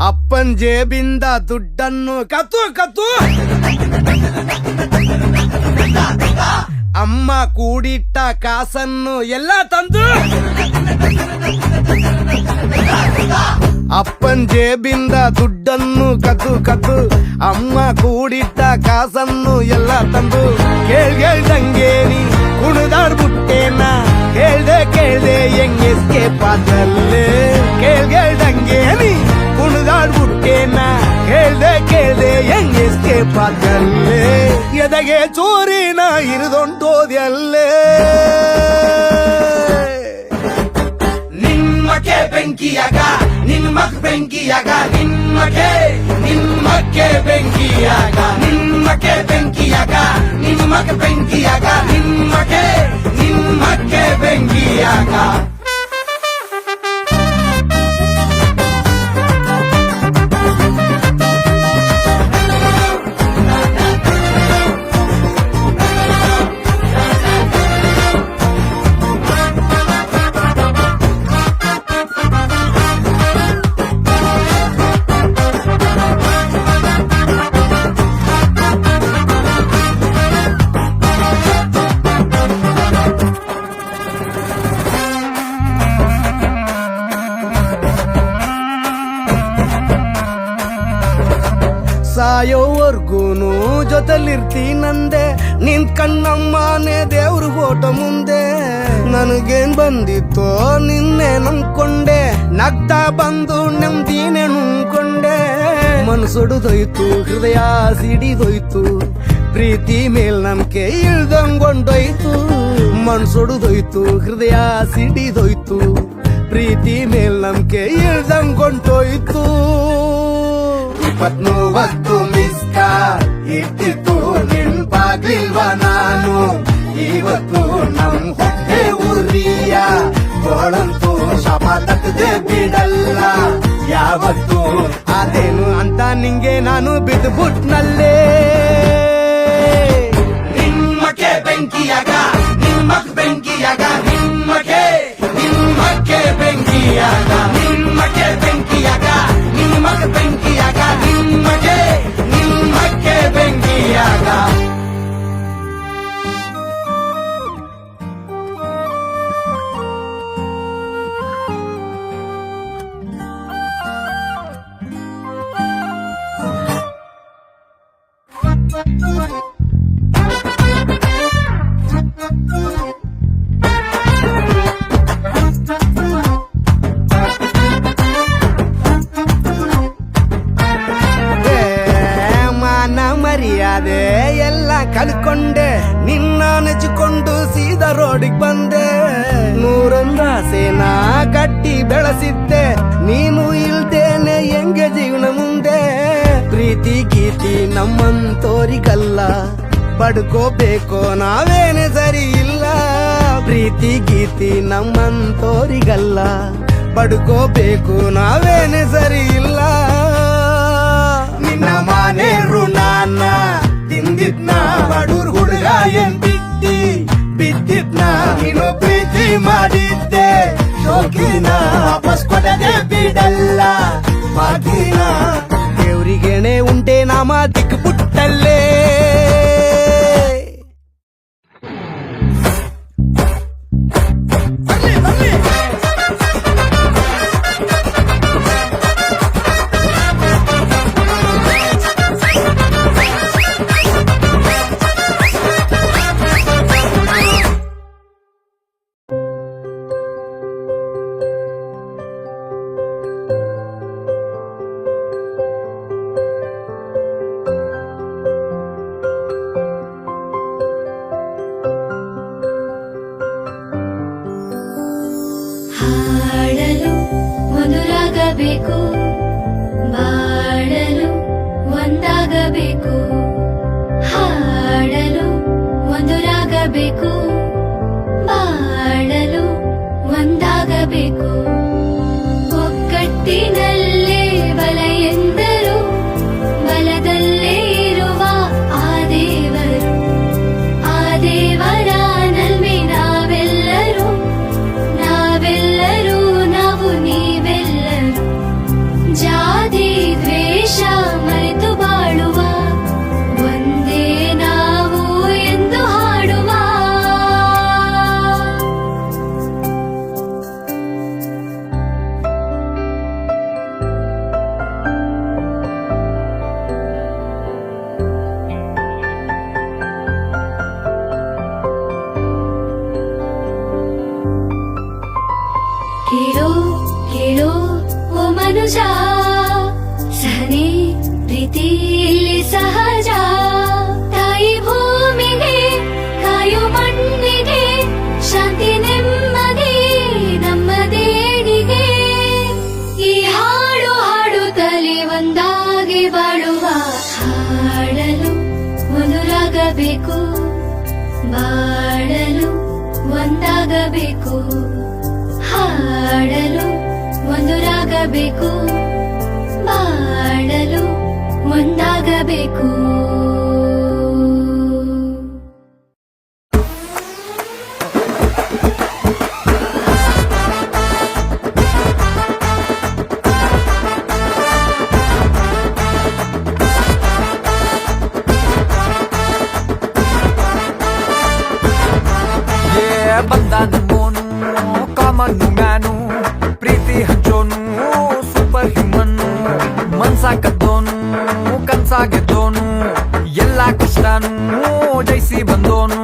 ಅಪ್ಪನ್ ಜೇಬಿಂದ ದುಡ್ಡನ್ನು ಕತ್ತು ಕತ್ತು. ಅಮ್ಮ ಕೂಡಿಟ್ಟ ಕಾಸನ್ನು ಎಲ್ಲ ತಂದು. ಅಪ್ಪನ್ ಜೇಬಿಂದ ದುಡ್ಡನ್ನು ಕದ್ದು ಕದ್ದು ಅಮ್ಮ ಕೂಡಿಟ್ಟ ಕಾಸನ್ನು ಎಲ್ಲ ತಂದು. ಕೇಳ್ದಂಗೆ ನೀ ಕುಣಿದಾಡ್ಬಿಟ್ಟೇನ? ಕೇಳ್ದೆ ಹೆಂಗ್ ಎಸ್ಕೇಪ್ ಆದಲ್ಲೇ? ಕೇಳ್ದಂಗೆ ನೀ ಕುಣಿದಾಡ್ಬಿಟ್ಟೇನ? ಕೇಳ್ದೆ ಹೆಂಗ್ ಎಸ್ಕೇಪ್ ಆದಲ್ಲೇ? ಎದೆಗೆ ಚೂರಿನ ಹಿರಿದೊಂಟೋದ್ಯಲ್ಲೇ? ನಿಮ್ಮಕ್ಕೆ ಬೆಂಕಿಯಾಗ ನಿಮ್ಮಕ್ ಬೆಂಕಿಯಾಗ ನಿಮ್ಮಕ್ಕೆ ಬೆಂಕಿಯಾಗ ನಿಮ್ಮಕ್ಕೆ ಬೆಂಕಿಯಾಗ ನಿಮ್ಮಕ್ ಬೆಂಕಿಯಾಗ ನಿಮ್ಮಕ್ಕೆ ಬೆಂಕಿಯಾಗ. ಸಾಯೋವರ್ಗೂನು ಜೊತೆಲಿರ್ತೀನಂದೆ. ನಿನ್ ಕಣ್ಣಮ್ಮನೆ ದೇವ್ರ ಫೋಟೋ ಮುಂದೆ. ನನಗೇನ್ ಬಂದಿತ್ತೋ ನಿನ್ನೆ ನಂಬ್ಕೊಂಡೆ. ನಗ್ತಾ ಬಂದು ನೆಮ್ಮದಿನೇ ನುಂಗ್ಕೊಂಡೆ. ಮನಸೊಡುದೋಯ್ತು ಹೃದಯ ಸಿಡಿದೋಯ್ತು ಪ್ರೀತಿ ಮೇಲ್ ನಂಬಿಕೆ ಇಳ್ದಂಗೊಂಡೋಯ್ತು ಮನಸೊಡುದೋಯ್ತು ಹೃದಯ ಸಿಡಿದೋಯ್ತು ಪ್ರೀತಿ ಮೇಲ್ ನಂಬಿಕೆ ಇಳ್ದಂಗೊಂಡೋಯ್ತು 20 ಮಿಸ್ ಕಾಲ್ ಇಟ್ಟಿತ್ತು ನೆನ್ಪಾಗ್ಲಿಲ್ವ ನಾನು ಇವತ್ತು ನಮ್ ಹೊಟ್ಟೆ ಉರಿಯ ಗೋಳಂತೂ ಶಾಪ ತಕ್ಕದೆ ಬಿಡಲ್ಲ ಯಾವತ್ತು ಅದೇನು ಅಂತ ನಿಂಗೆ ನಾನು ಬಿದ್ದುಬಿಟ್ನಲ್ಲೇ ನಿಮ್ಮಕ್ಕೆ ಬೆಂಕಿಯಾಗ ನಿಮ್ಮಕ್ ಬೆಂಕಿಯಾಗ ನಿಮ್ಮಕ್ಕೆ ಬೆಂಕಿಯಾಗ ನಿಮ್ಮಕ್ಕೆ ಬೆಂಕಿಯಾಗ ನಿಮ್ಮಕ್ ಬೆಂಕಿಯಾಗ ನಿಮ್ಮಕ್ಕೆ ಬೆಂಕಿಯಾಗ ಮಾನ ಮರ್ಯಾದೆ ಎಲ್ಲ ಕಳ್ಕೊಂಡೆ ನಿನ್ನ ನೆಚ್ಚಿಕೊಂಡು ಸೀದಾ ರೋಡಿಗೆ ಬಂದೆ ನೂರೊಂದಾಸೆನ ಕಟ್ಟಿ ಬೆಳೆಸಿದ್ದೆ ನೀನು ಇಲ್ದೇನೆ ಹೆಂಗೆ ಜೀವನ ಮುಂದೆ ಪ್ರೀತಿ ಗೀತಿ ನಮ್ಮಂತೋರಿಗಲ್ಲ ಪಡ್ಕೋಬೇಕೋ ನಾವೇನೆ ಸರಿ ಇಲ್ಲ ಪ್ರೀತಿ ಗೀತಿ ನಮ್ಮಂತೋರಿಗಲ್ಲ ಪಡ್ಕೋಬೇಕು ನಾವೇನೆ ಸರಿ ಇಲ್ಲ ನಿನ್ನ ಮನೆ ಋಣಾನ ತಿಂದಿದ್ನ ಬಡೂರ್ ಹುಡುಗ ಏನ್ ಬಿದ್ದಿದ್ನ ನೀನು ಪ್ರೀತಿ ಮಾಡಿದ್ದೆ ಶೋಕಿನ ವಾಪಸ್ ಕೊಡದೆ ಬಿಡಲ್ಲ ಬಾಕಿನ ದೇವ್ರಿಗೇನೆ ಉಂಟೆ ನಾಮ ದಿಕ್ಬಿಟ್ಟಲ್ಲೇ ಹಾಡಲು ಮಧುರಾಗಬೇಕು ಬಾಳಲು ಒಂದಾಗಬೇಕು ಹಾಡಲು ಮಧುರಾಗಬೇಕು ಬಾಳಲು ಒಂದಾಗಬೇಕು ಒಗ್ಗಟ್ಟಿನಲ್ಲೇ ಬಲ ಎಂದರು ಬಲದಲ್ಲೇ ಇರುವ ಆ ದೇವರ ನಲ್ಮೆ ನಾವೆಲ್ಲರೂ ನಾವು ನೀವೆಲ್ಲರೂ ಜಾತಿ ದ್ವೇಷ ಮರೆತು ಬಾಳುವ ಒಂದೇ ನಾವು ಎಂದು ಹಾಡುವ ಕೇಳೋ ಕೇಳೋ ಓ ಮನುಜ ಸಹನೆ ಪ್ರೀತಿ ಇಲ್ಲಿ ಸಹಜ ತಾಯಿ ಭೂಮಿಗೆ ಕಾಯು ಮಣ್ಣಿಗೆ ಶಾಂತಿ ನೆಮ್ಮದಿ ನಮ್ಮ ದೇಣಿಗೆ ಈ ಹಾಡು ಹಾಡುತ್ತಲೇ ಒಂದಾಗಿ ಬಾಳುವ ಹಾಡಲು ಮಧುರಾಗಬೇಕು ಬಾಳಲು ಒಂದಾಗಬೇಕು ಹಾಡಲು ಒಂದುರಾಗಬೇಕು ಬಾಳಲು ಒಂದಾಗಬೇಕು ಬಂದ ನಮ್ಮೋನು ಕಾಮನ್ನು ಮ್ಯಾನು ಪ್ರೀತಿ ಹಂಚೋನು ಸೂಪರ್ ಹ್ಯೂಮನ್ನು ಮನ್ಸಾಕದ್ದೋನು ಕನ್ಸಾಗೆದ್ದೋನು ಎಲ್ಲ ಕಷ್ಟನು ಜಯಿಸಿ ಬಂದೋನು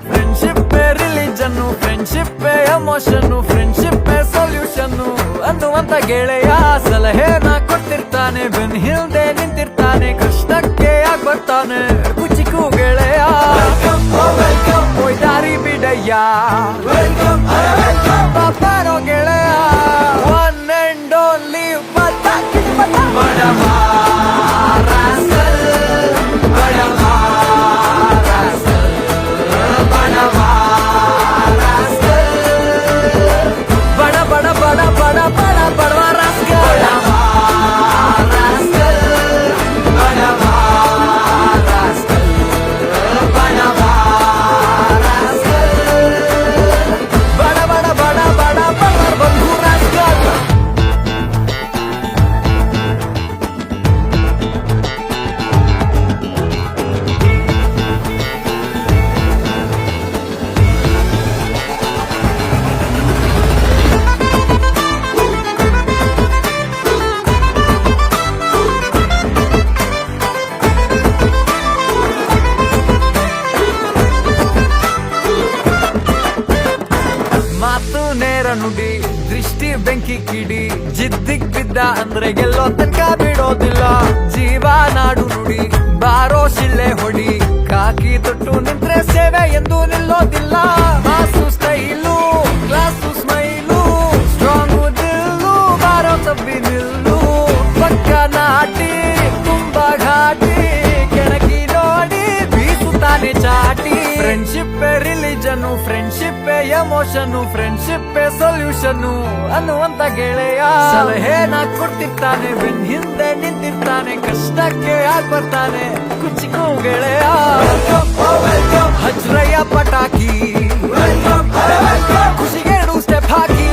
friendship religion friendship emotion friendship ಸೊಲ್ಯೂಷನ್ನು ಅನ್ನುವಂತ ಗೆಳೆಯ ಸಲಹೆನ ಕೊಟ್ಟಿರ್ತಾನೆ ಬೆನ್ ಹಿಂದೆ ನಿಂತಿರ್ತಾನೆ, ಕಷ್ಟಕ್ಕೆ ಯಾಕೆ ಬರ್ತಾನೆ ಕುಚಿಕು ಗೆಳೆಯ. ದಾರಿ ಬಿಡಯ್ಯ ಬಾರೋ ಗೆಳೆಯ, ಒನ್ ಅಂಡ್ ಓನ್ಲಿ ಬಡವ ರಾಸ್ಕಲ್, ಬಡವ ರಾಸ್ಕಲ್, ಬಡವ ರಾಸ್ಕಲ್, ಬಡ ಬಡ ಬಡ ಬಡ ಬಡ ಬಡವ ರಾಸ್ಕಲ್, ಬಡವ ರಾಸ್ಕಲ್, ಬಡವ ರಾಸ್ಕಲ್, ಬಡವ ರಾಸ್ಕಲ್, ಬಡ ಬಡ ಬಡ ಬಡ ಬಡ ಬಂಧು ರಾಸ್ಕಲ್. ಮಾತು ನೇರ ನುಡಿ, ದೃಷ್ಟಿ ಬೆಂಕಿ ಕಿಡಿ, ಜಿದ್ದಿಗ್ ಬಿದ್ದ ಅಂದ್ರೆ ಗೆಲ್ಲೋ ತನಕ ಬಿಡೋದಿಲ್ಲ. ಜೀವ ನಾಡು ನುಡಿ, ಬಾರೋ ಶಿಳ್ಳೆ ಹೊಡಿ, ಕಾಕಿ ತೊಟ್ಟು ನಿಂತ್ರೆ ಸೇವೆ ಎಂದು ನಿಲ್ಲೋದಿಲ್ಲ. ಮಾಸು style, class smile, strong Dillu, ಬಾರೋ ತಬ್ಬಿ ನಿಲ್ಲು, ಪಕ್ಕ ನಾಟಿ ತುಂಬಾ ಘಾಟಿ, ಕೆಣಕಿ ನೋಡಿ ಬೀಸುತ್ತಾನೆ ಚಾಟಿ. Friendship religion, friendship emotion, friendship solution ಅನ್ನುವಂತ ಗೆಳೆಯ. ಸಲಹೆನ ಕೊಡ್ತಿರ್ತಾನೆ, ಬೆನ್ ಹಿಂದೆ ನಿಂತಿರ್ತಾನೆ, ಕಷ್ಟಕ್ಕೆ ಯಾಕೆ ಬರ್ತಾನೆ ಕುಚಿಕು ಗೆಳೆಯ. ಹಜ್ರಯ್ಯ ಪಟಾಕಿ, ಖುಷಿಗೇಡು ಸ್ಟೆಪ್ ಹಾಕಿ,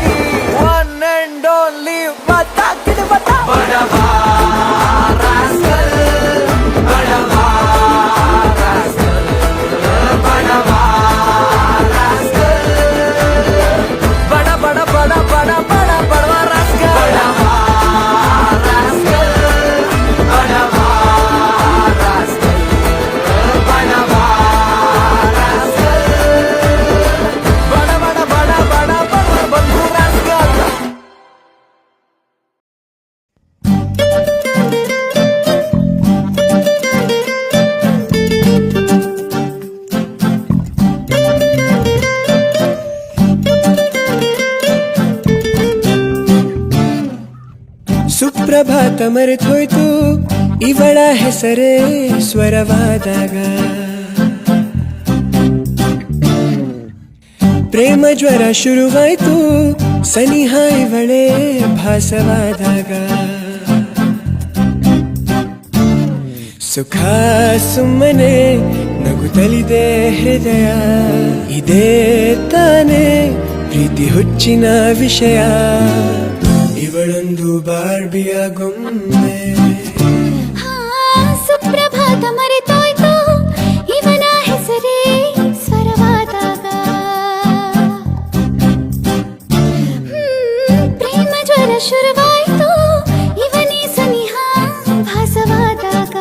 ಒನ್ ಅಂಡ್ ಓನ್ಲಿ ಬಡವ ರಾಸ್ಕಲ್, ಬಡವ ರಾಸ್ಕಲ್, ಬಡವ ರಾಸ್ಕಲ್, ಬಡ ಬಡ ಬಡ ಬಡ ಬಡ ಬಡವ ರಾಸ್ಕಲ್, ಬಡವ ರಾಸ್ಕಲ್, ಬಡವ ರಾಸ್ಕಲ್, ಬಡವ ರಾಸ್ಕಲ್, ಬಡ ಬಡ ಬಡ ಬಡ ಬಡ ಬಂಧು ರಾಸ್ಕಲ್. ಸುಪ್ರಭಾತ ಮರೆತೋಯ್ತು ಇವಳ ಹೆಸರೇ ಸ್ವರವಾದಾಗ, ಪ್ರೇಮ ಜ್ವರ ಶುರುವಾಯ್ತು ಸನಿಹ ಇವಳೇ ಭಾಸವಾದಾಗ. ಸುಖ ಸುಮ್ಮನೆ ನಗುತ್ತಲಿದೆ ಹೃದಯ, ಇದೇ ತಾನೇ ಪ್ರೀತಿ ಹುಚ್ಚಿನ ವಿಷಯ. ಇವಳೊಂದು ಬಾರ್ಬಿಯ ಗೊಂಬೆ. ಸುಪ್ರಭಾತ ಮರೆತೋಯ್ತು ಇವನ ಹೆಸರೇ ಸ್ವರವಾದಾಗ, ಪ್ರೇಮ ಜ್ವರ ಶುರುವಾಯ್ತು ಇವನೇ ಸನಿಹ ಭಾಸವಾದಾಗ.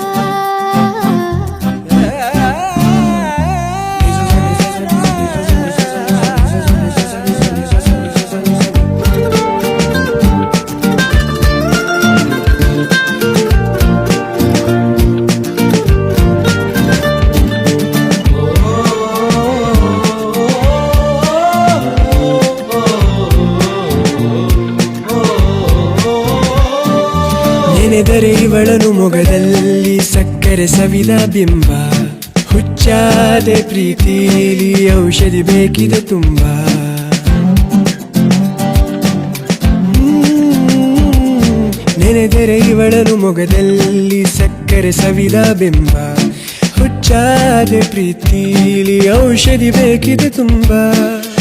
ನೆನೆದರೆ ಇವಳನು ಮೊಗದಲ್ಲಿ ಸಕ್ಕರೆ ಸವಿದ ಬಿಂಬ, ಹುಚ್ಚಾದೆ ಪ್ರೀತಿಲಿ ಔಷಧಿ ಬೇಕಿದೆ ತುಂಬಾ. ನೆನೆದರೆ ಇವಳನು ಮೊಗದಲ್ಲಿ ಸಕ್ಕರೆ ಸವಿದ ಬಿಂಬ, ಹುಚ್ಚಾದೆ ಪ್ರೀತಿಲಿ ಔಷಧಿ ಬೇಕಿದೆ ತುಂಬಾ.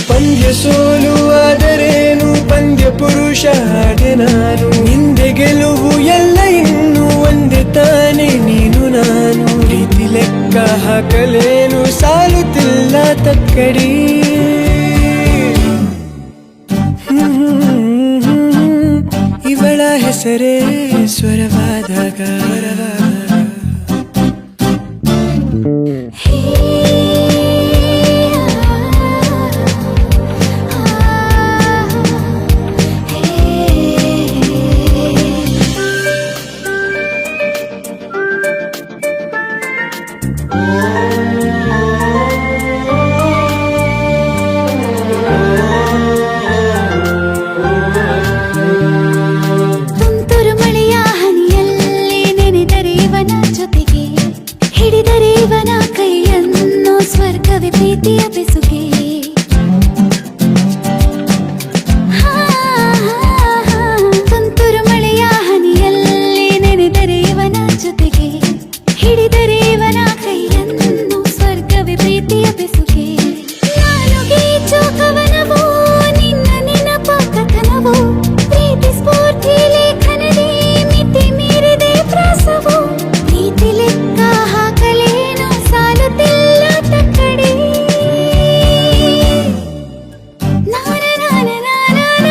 ಪಂದ್ಯ ಸೋಲುವಾದರೇನು, ಪಂದ್ಯ ಪುರುಷ ಹಾಗೆ ನಾನು, ಹಿಂದೆ ಗೆಲುವು ಎಲ್ಲ ಇನ್ನು ಒಂದೇ ತಾನೆ ನೀನು ನಾನು. ಪ್ರೀತಿ ಲೆಕ್ಕ ಹಾಕಲೇನು ಸಾಲುತ್ತಿಲ್ಲ ತಕ್ಕಡಿ, ಇವಳ ಹೆಸರೇ ಸ್ವರವಾದಾಗ. ತುಂತುರು ಮಳೆಯ ಹನಿಯಲ್ಲಿ ನೆನೆದರೆ ಇವನ ಜೊತೆಗೆ ಹಿಡಿದರೆ ಇವನ ಕೈಯನ್ನು ಸ್ವರ್ಗವೇ ಪ್ರೀತಿಯ ಬೆಸುಗೆ ತುಂತುರು ಮಳೆಯ ಹನಿಯಲ್ಲಿ ನೆನೆದರೆ ಇವನ ಜೊತೆಗೆ ಹಿಡಿದರೆ ಇವನ ಕೈಯನ್ನು ಸ್ವರ್ಗವೇ ಪ್ರೀತಿಯ ಬೆಸುಗೆ ನಾನು ಗೀಚು ಕವನವೋ ನಿನ್ನ ನೆನಪ ಕಥನವೋ ಪ್ರೀತಿ ಸ್ಫೂರ್ತಿ ಲೇಖನದೇ ಮಿತಿ ಮೀರಿದೆ ಪ್ರಾಸವೋ ಪ್ರೀತಿ ಲೆಕ್ಕ ಹಾಕಲೇನು ಸಾಲುತ್ತಿಲ್ಲ ತಕ್ಕಡಿ ನಾನ ನಾನ ನಾನ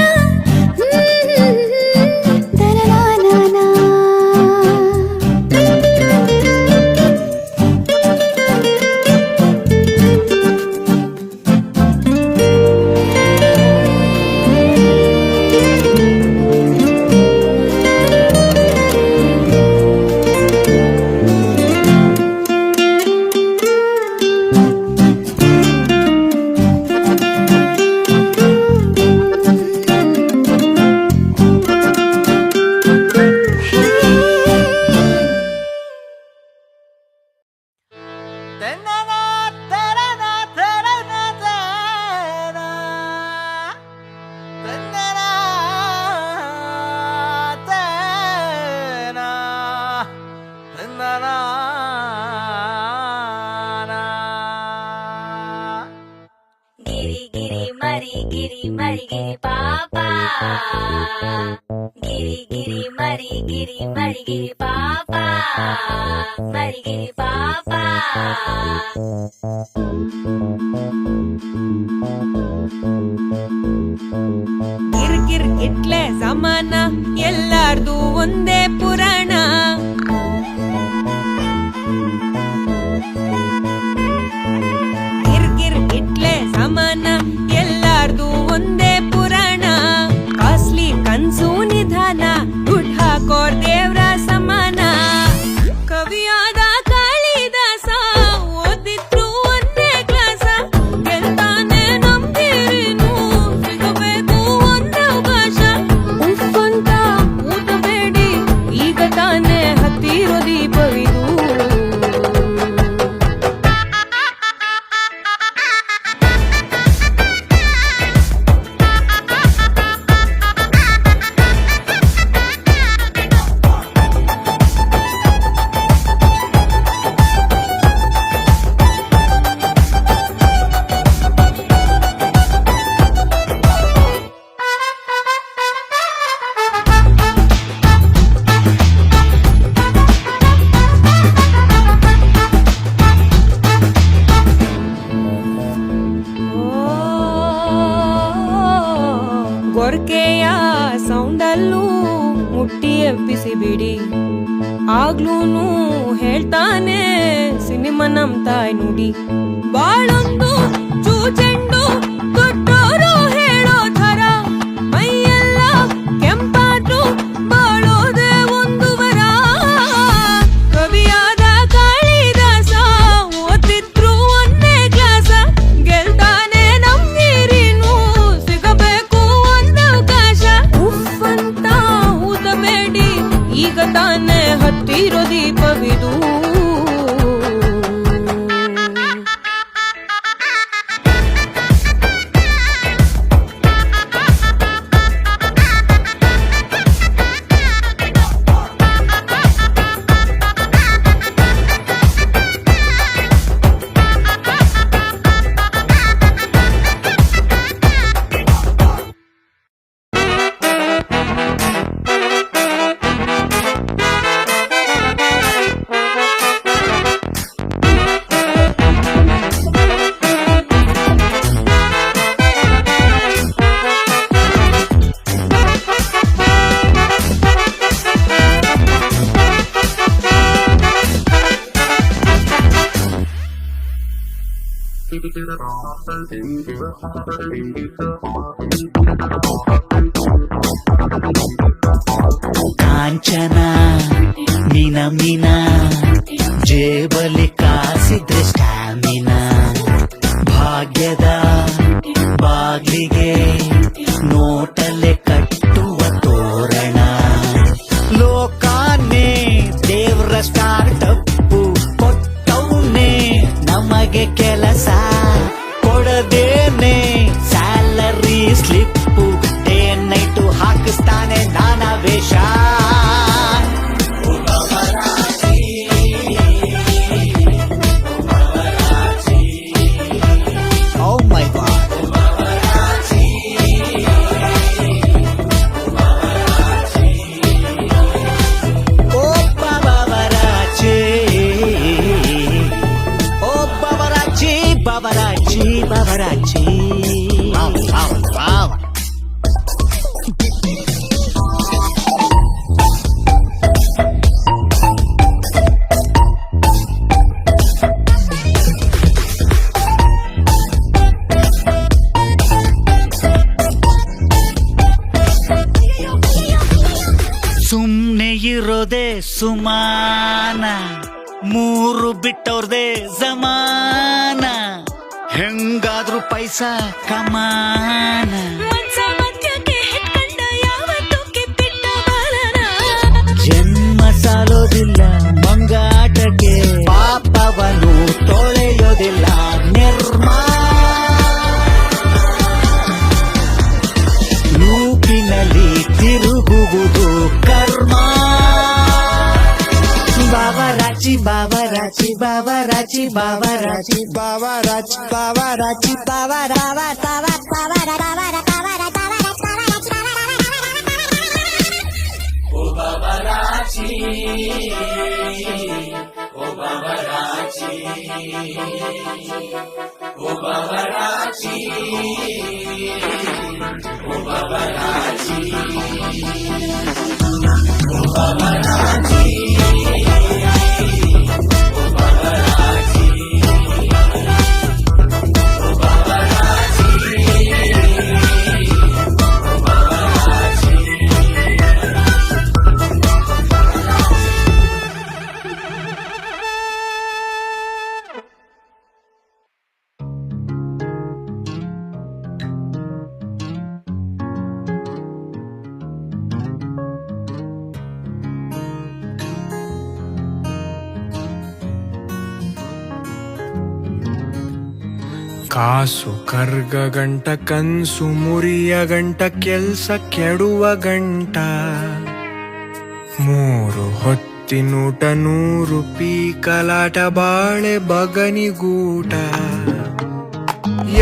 ದರನಾನ ಗಿರಿ ಗಿರಿ ಮರಿ ಗಿರಿ ಪಾಪ ಗಿರಿ ಗಿರಿ ಮರಿ ಗಿರಿ ಪಾಪ ಮರಿ ಗಿರಿ ಪಾಪ ಗಿರ್ಗಿರ್ ಇಟ್ಲೆ ಸಮಾನ ಎಲ್ಲಾರ್ದು ಒಂದೇ ಪುರಾಣ ಗಿರ್ಗಿರ್ ಇಟ್ಲೆ ಸಮಾನ ಎಲ್ಲಾರ್ದು ಒಂದೇ ಪುರಾಣ ಕಾಸ್ಟ್ಲಿ ಕನ್ಸು ನಿಧಾನ ದುಡ್ಡು ಹಾಕೋರ್ ದೇವ್ರ ಸಮಾನ ಕವಿಯಾದ ಕಾಳಿದಾಸ ಓದಿದ್ರು ಒಂದೇ ಕ್ಲಾಸ ಗೆಲ್ತಾನೆ ನಂಬಿರಿನು ಸಿಗಬೇಕು ಒಂದೇ ಅವಕಾಶ ಉಪ್ಪಂತ ಊಟಬೇಡಿ ಈಗ ತಾನೇ ಹತ್ತಿರೋ ದೀಪವಿದು ಗೊರ್ಕೆಯ ಸೌಂಡಲ್ಲೂ ಮುಟ್ಟಿ ಎಬ್ಬಿಸಿಬಿಡಿ ಆಗ್ಲೂನು ಹೇಳ್ತಾನೆ ಸಿನಿಮಾ ನಮ್ ತಾಯಿ ನುಡಿ ಬಾಳೊಂದು ಚೂಚೆಂಡು ದೊಡ್ಡೋರು ಹೇಳೋ ಥರ ಮೈಯೆಲ್ಲ ಕೆಂಪಾದ್ರು ಬಾಳೋದೆ ಒಂದು ವರ ಕವಿಯಾದ ಕಾಳಿದಾಸ ಓದಿದ್ರು ಒಂದೇ ಕ್ಲಾಸ ಗೆಲ್ತಾನೆ ನಮ್ ನೀರಿನು ಸಿಗಬೇಕು ಒಂದೇ ಅವಕಾಶ ಉಪ್ಪಂತ ಊದಬೇಡಿ ಈಗ ತಾನೇ ಹತ್ತಿರೋ ದೀಪವಿದು ಕಾಂಚನ ಮೀನ ಮೀನ ಜೇಬಲಿ ಕಾಸ ಕಾಸಿದ್ರೆ ಸ್ಟ್ಯಾಮಿನಾ ಭಾಗ್ಯದ ಬಾಗಿಲಿಗೆ ನೋಟಲೆ ಕಟ್ಟುವ ತೋರಣ ಲೋಕಾನೇ ದೇವ್ರ ಸ್ಟಾರ್ಟಪ್ಪು ಕೊಟ್ಟವನೇ ನಮಗೆ ಕೆಲಸ ಕೊಡದೇನೆ ಸ್ಯಾಲರಿ ಸ್ಲಿಪ್ಪು ಡೇ ನೈಟು ಹಾಕಿಸ್ತಾನೆ ನಾನಾ ವೇಷ Oh my God. Oh Babarachi. Oh Babarachi, Babarachi, Babarachi. Wow, wow, wow. ಸುಮ್ನೆ ಇರೋದೆ ಸುಮಾನ ಮೂರು ಬಿಟ್ಟವ್ರದೆ ಜಮಾನ ಹೆಂಗಾದ್ರೂ ಪೈಸಾ ಕಮಾನ ಮನ್ಸ ಮಧ್ಯಕ್ಕೆ ಹೆಟ್ಕಂಡ ಯಾವತ್ತೂ ಕಿತ್ತಿಟ್ಟ ಬಾಲನ ಜನ್ಮ ಸಾಲೋದಿಲ್ಲ ಮಂಗಾಟಕ್ಕೆ ಪಾಪವನು ತೊಳೆಯೋದಿಲ್ಲ ನಿರ್ಮಾ ಲೂಪಿನಲ್ಲಿ ತಿರುಗುವುದು ಕರ್ಮ ಬಾಬರಾಚಿ ಬಾಬರಾಚಿ ಬಾಬರಾಚಿ ಬಾಬರಾಚಿ ಬಾಬರಾಚಿ ಬಾಬರಾಚಿ ಕಾಸು ಕರ್ಗ ಗಂಟ ಕನ್ಸು ಮುರಿಯ ಗಂಟ ಕೆಲ್ಸ ಕೆಡುವ ಗಂಟ ಮೂರು ಹೊತ್ತಿನೂಟ 100 ಪೀಕಲಾಟ ಬಾಳೆ ಬಗನಿಗೂಟ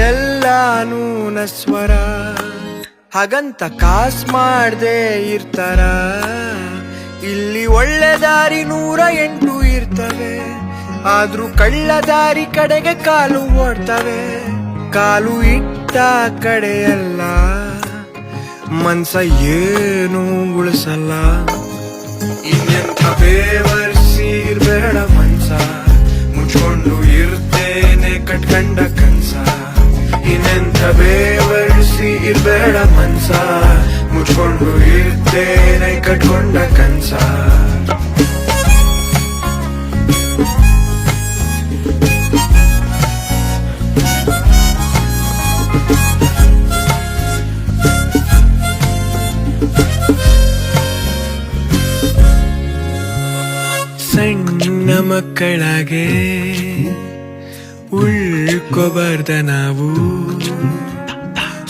ಎಲ್ಲಾನೂ ನಸ್ವರ ಹಾಗಂತ ಕಾಸ್ ಮಾಡ್ದೆ ಇರ್ತಾರ ಇಲ್ಲಿ ಒಳ್ಳೆ ದಾರಿ 108 ಇರ್ತವೆ ಆದ್ರೂ ಕಳ್ಳ ದಾರಿ ಕಡೆಗೆ ಕಾಲು ಓಡ್ತವೆ ಕಾಲು ಇಟ್ಟ ಕಡೆಯಲ್ಲ ಮನ್ಸ ಏನು ಉಳಿಸಲ್ಲ ಇನ್ನೆಂಥ ಬೇವರ್ಸಿ ಇರ್ಬೇಡ ಮನ್ಸ ಮುಚ್ಕೊಂಡು ಇರ್ತೇನೆ ಕಟ್ಕಂಡ ಕನ್ಸ ಇನ್ನೆಂಥ ಬೇವರ್ಸಿ ಇರ್ಬೇಡ ಮನ್ಸ ಮುಚ್ಕೊಂಡು ಇರ್ತೇನೆ ಕಟ್ಕೊಂಡ ಕನ್ಸ ಸಣ್ಣ ಮಕ್ಕಳಾಗೆ ಉಳ್ಕೋಬಾರ್ದ ನಾವು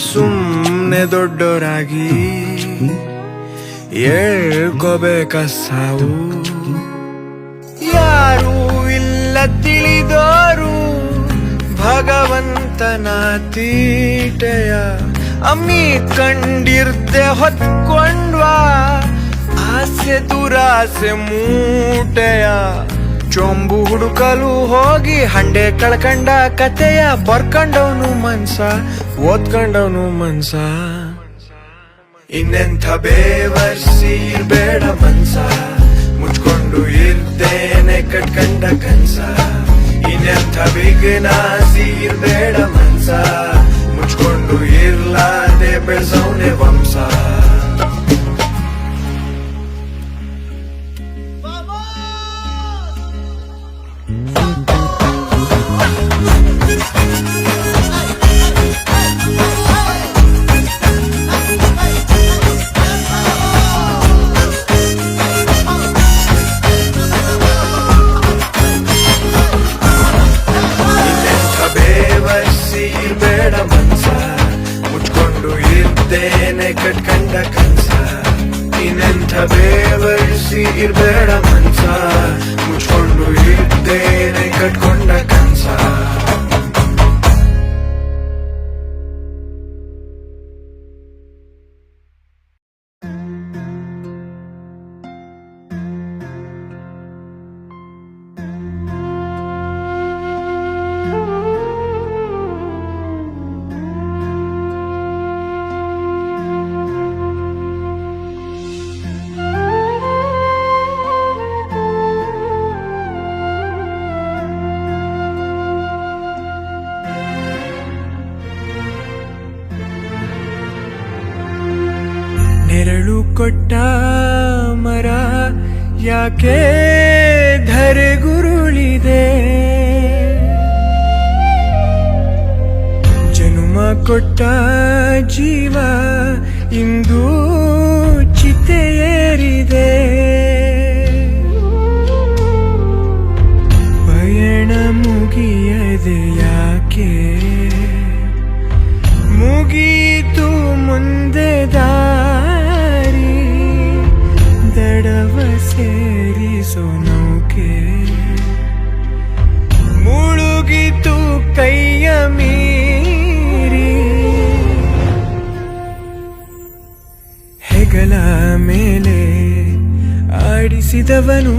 ಸುಮ್ನೆ ದೊಡ್ಡೋರಾಗಿ ಹೇಳ್ಕೋಬೇಕ ಸಾವು ಯಾರೂ ಇಲ್ಲ ತಿಳಿದೋರು ಭಗವಂತನ ತೀಟೆಯ ಅಮ್ಮಿ ಕಂಡಿರ್ದೆ ಹೊತ್ಕೊಂಡ್ವಾ ಆಸೆ ದುರಾಸೆ ಮೂಟೆಯ ಚೊಂಬು ಹುಡುಕಲು ಹೋಗಿ ಹಂಡೆ ಕಳ್ಕಂಡ ಕತೆಯ ಬರ್ಕಂಡವನು ಮನ್ಸ ಓದ್ಕಂಡವನು ಮನ್ಸ ಇನ್ನೆಂಥ ಬೇವರ್ಸಿ ಇರ್ಬೇಡ ಮನ್ಸ ಮುಚ್ಕೊಂಡು ಇರ್ತೇನೆ ಕಟ್ಕಂಡ ಕನ್ಸ ಇನ್ನೆಂಥ ಬಿಗನಾಸಿ ಇರ್ಬೇಡ ಮನ್ಸ ಮುಚ್ಕೊಂಡು ಇರ್ಲಾದೆ ಬೆಳ್ಸವ್ನೆ ವಂಶ ಕೊಟ್ಟ ಮರ ಯಾಕೆ ಧರೆಗುರುಳಿದೆ ಜನುಮ ಕೊಟ್ಟ ಜೀವ ಇಂದು ಚಿತೆಯೇರಿದೆ ಪಯಣ ಮುಗಿಯದೆ ಯಾಕೆ ಮುಗೀತು ಮುಂದೆ ದಾರಿ ದಡವ ಸೇರಿಸೋ ನೌಕೆ ಮುಳುಗಿತು ಕೈಯ ಮೀರಿ ಹೆಗಲ ಮೇಲೆ ಆಡಿಸಿದವನು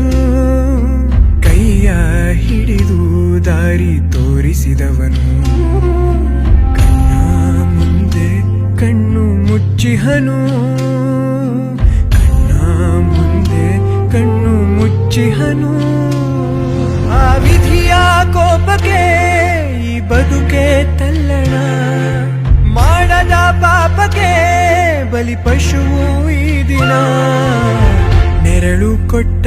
ಕೈಯ ಹಿಡಿದು ದಾರಿ ತೋರಿಸಿದವನು ಕಣ್ಣ ಮುಂದೆ ಕಣ್ಣು ಮುಚ್ಚಿಹನು ಕಣ್ಣ ಮುಂದೆ ಕಣ್ಣು ಮುಚ್ಚಿಹನು ಆ ವಿಧಿಯ ಕೋಪಕ್ಕೆ ಈ ಬದುಕೆ ತಲ್ಲಣ ಮಾಡದ ಪಾಪಕ್ಕೆ ಬಲಿ ಪಶುವು ಈ ದಿನ ನೆರಳು ಕೊಟ್ಟ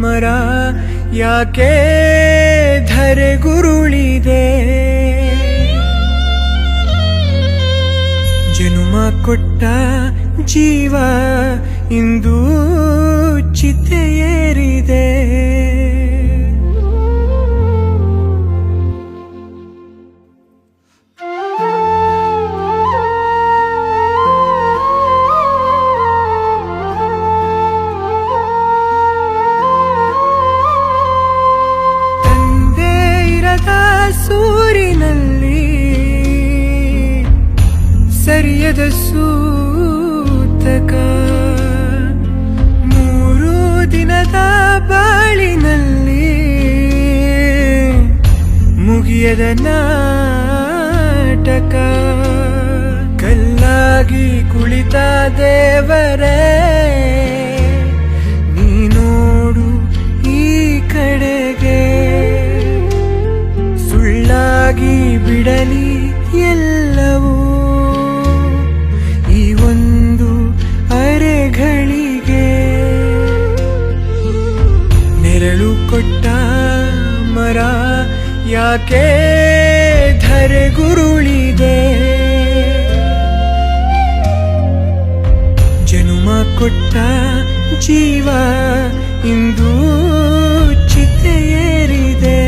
ಮರ ಯಾಕೆ ಧರೆಗುರುಳಿದೆ ಜನುಮ ಕೊಟ್ಟ ಜೀವ ಇಂದು ಚಿತೆಯೇರಿದೆ ಸೂರಿನಲ್ಲಿ ಸರಿಯದ ಸೂತಕ 3 ದಿನದ ಬಾಳಿನಲ್ಲಿ ಮುಗಿಯದ ನಾಟಕ ಕಲ್ಲಾಗಿ ಕುಳಿತ ದೇವರೇ ನೀನೋಡು ಈ ಕಡೆಗೆ ಸುಳ್ಳಾಗಿ ಬಿಡಲಿ ಎಲ್ಲವೂ ಈ ಒಂದು ಅರೆಗಳಿಗೆ ನೆರಳು ಕೊಟ್ಟ ಮರ ಯಾಕೆ ಧರೆಗುರುಳಿದೆ ಜನುಮ ಕೊಟ್ಟ ಜೀವ ಇಂದು ಚಿತೆಯೇರಿದೆ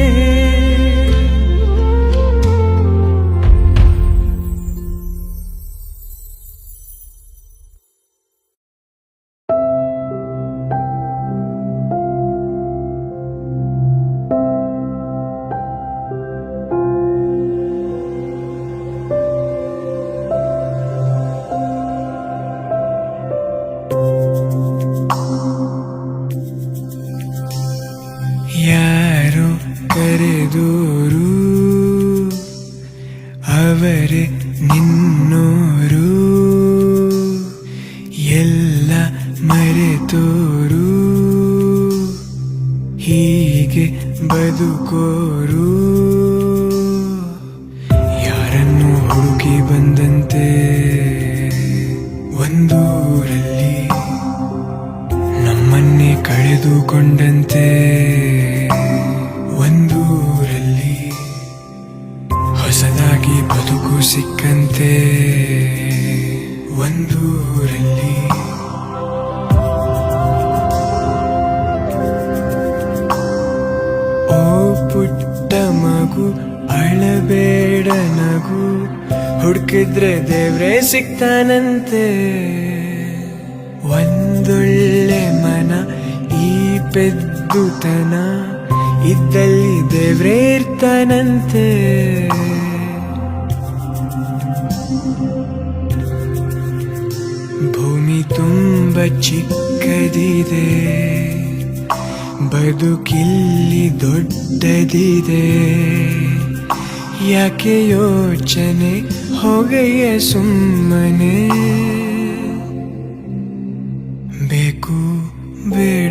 ಯಾರೋ ಕರೆದೋರು ಅವರೇ ನಿನ್ನೋರು ಎಲ್ಲ ಮರೆತೋರು ಹೀಗೆ ಬದುಕೋರು ಯಾರನ್ನು ಹುಡುಕಿ ಬಂದಂತೆ ಒಂದೂರಲ್ಲಿ ನಮ್ಮನ್ನೇ ಕಳೆದುಕೊಂಡಂತೆ ಒಂದೂರಲ್ಲಿ ಹೊಸದಾಗಿ ಬದುಕು ಸಿಕ್ಕಂತೆ ಒಂದೂರಲ್ಲಿ ಓ ಪುಟ್ಟ ಮಗು ಅಳಬೇಡ ನಗು ಹುಡುಕಿದ್ರೆ ದೇವ್ರೇ ಸಿಗ್ತಾನಂತೆ ಒಂದೊಳ್ಳೆ ಮನ ಈ ಪೆದ್ದುತನ ಇದ್ದಲ್ಲಿ ದೇವ್ರೇ ಇರ್ತಾನಂತೆ ಭೂಮಿ ತುಂಬ ಚಿಕ್ಕದಿದೆ ಬದುಕಿಲ್ಲಿ ದೊಡ್ಡದಿದೆ ಯಾಕೆ ಯೋಚನೆ ಹೋಗಯ್ಯ ಸುಮ್ಮನೆ ಬೇಕು ಬೇಡ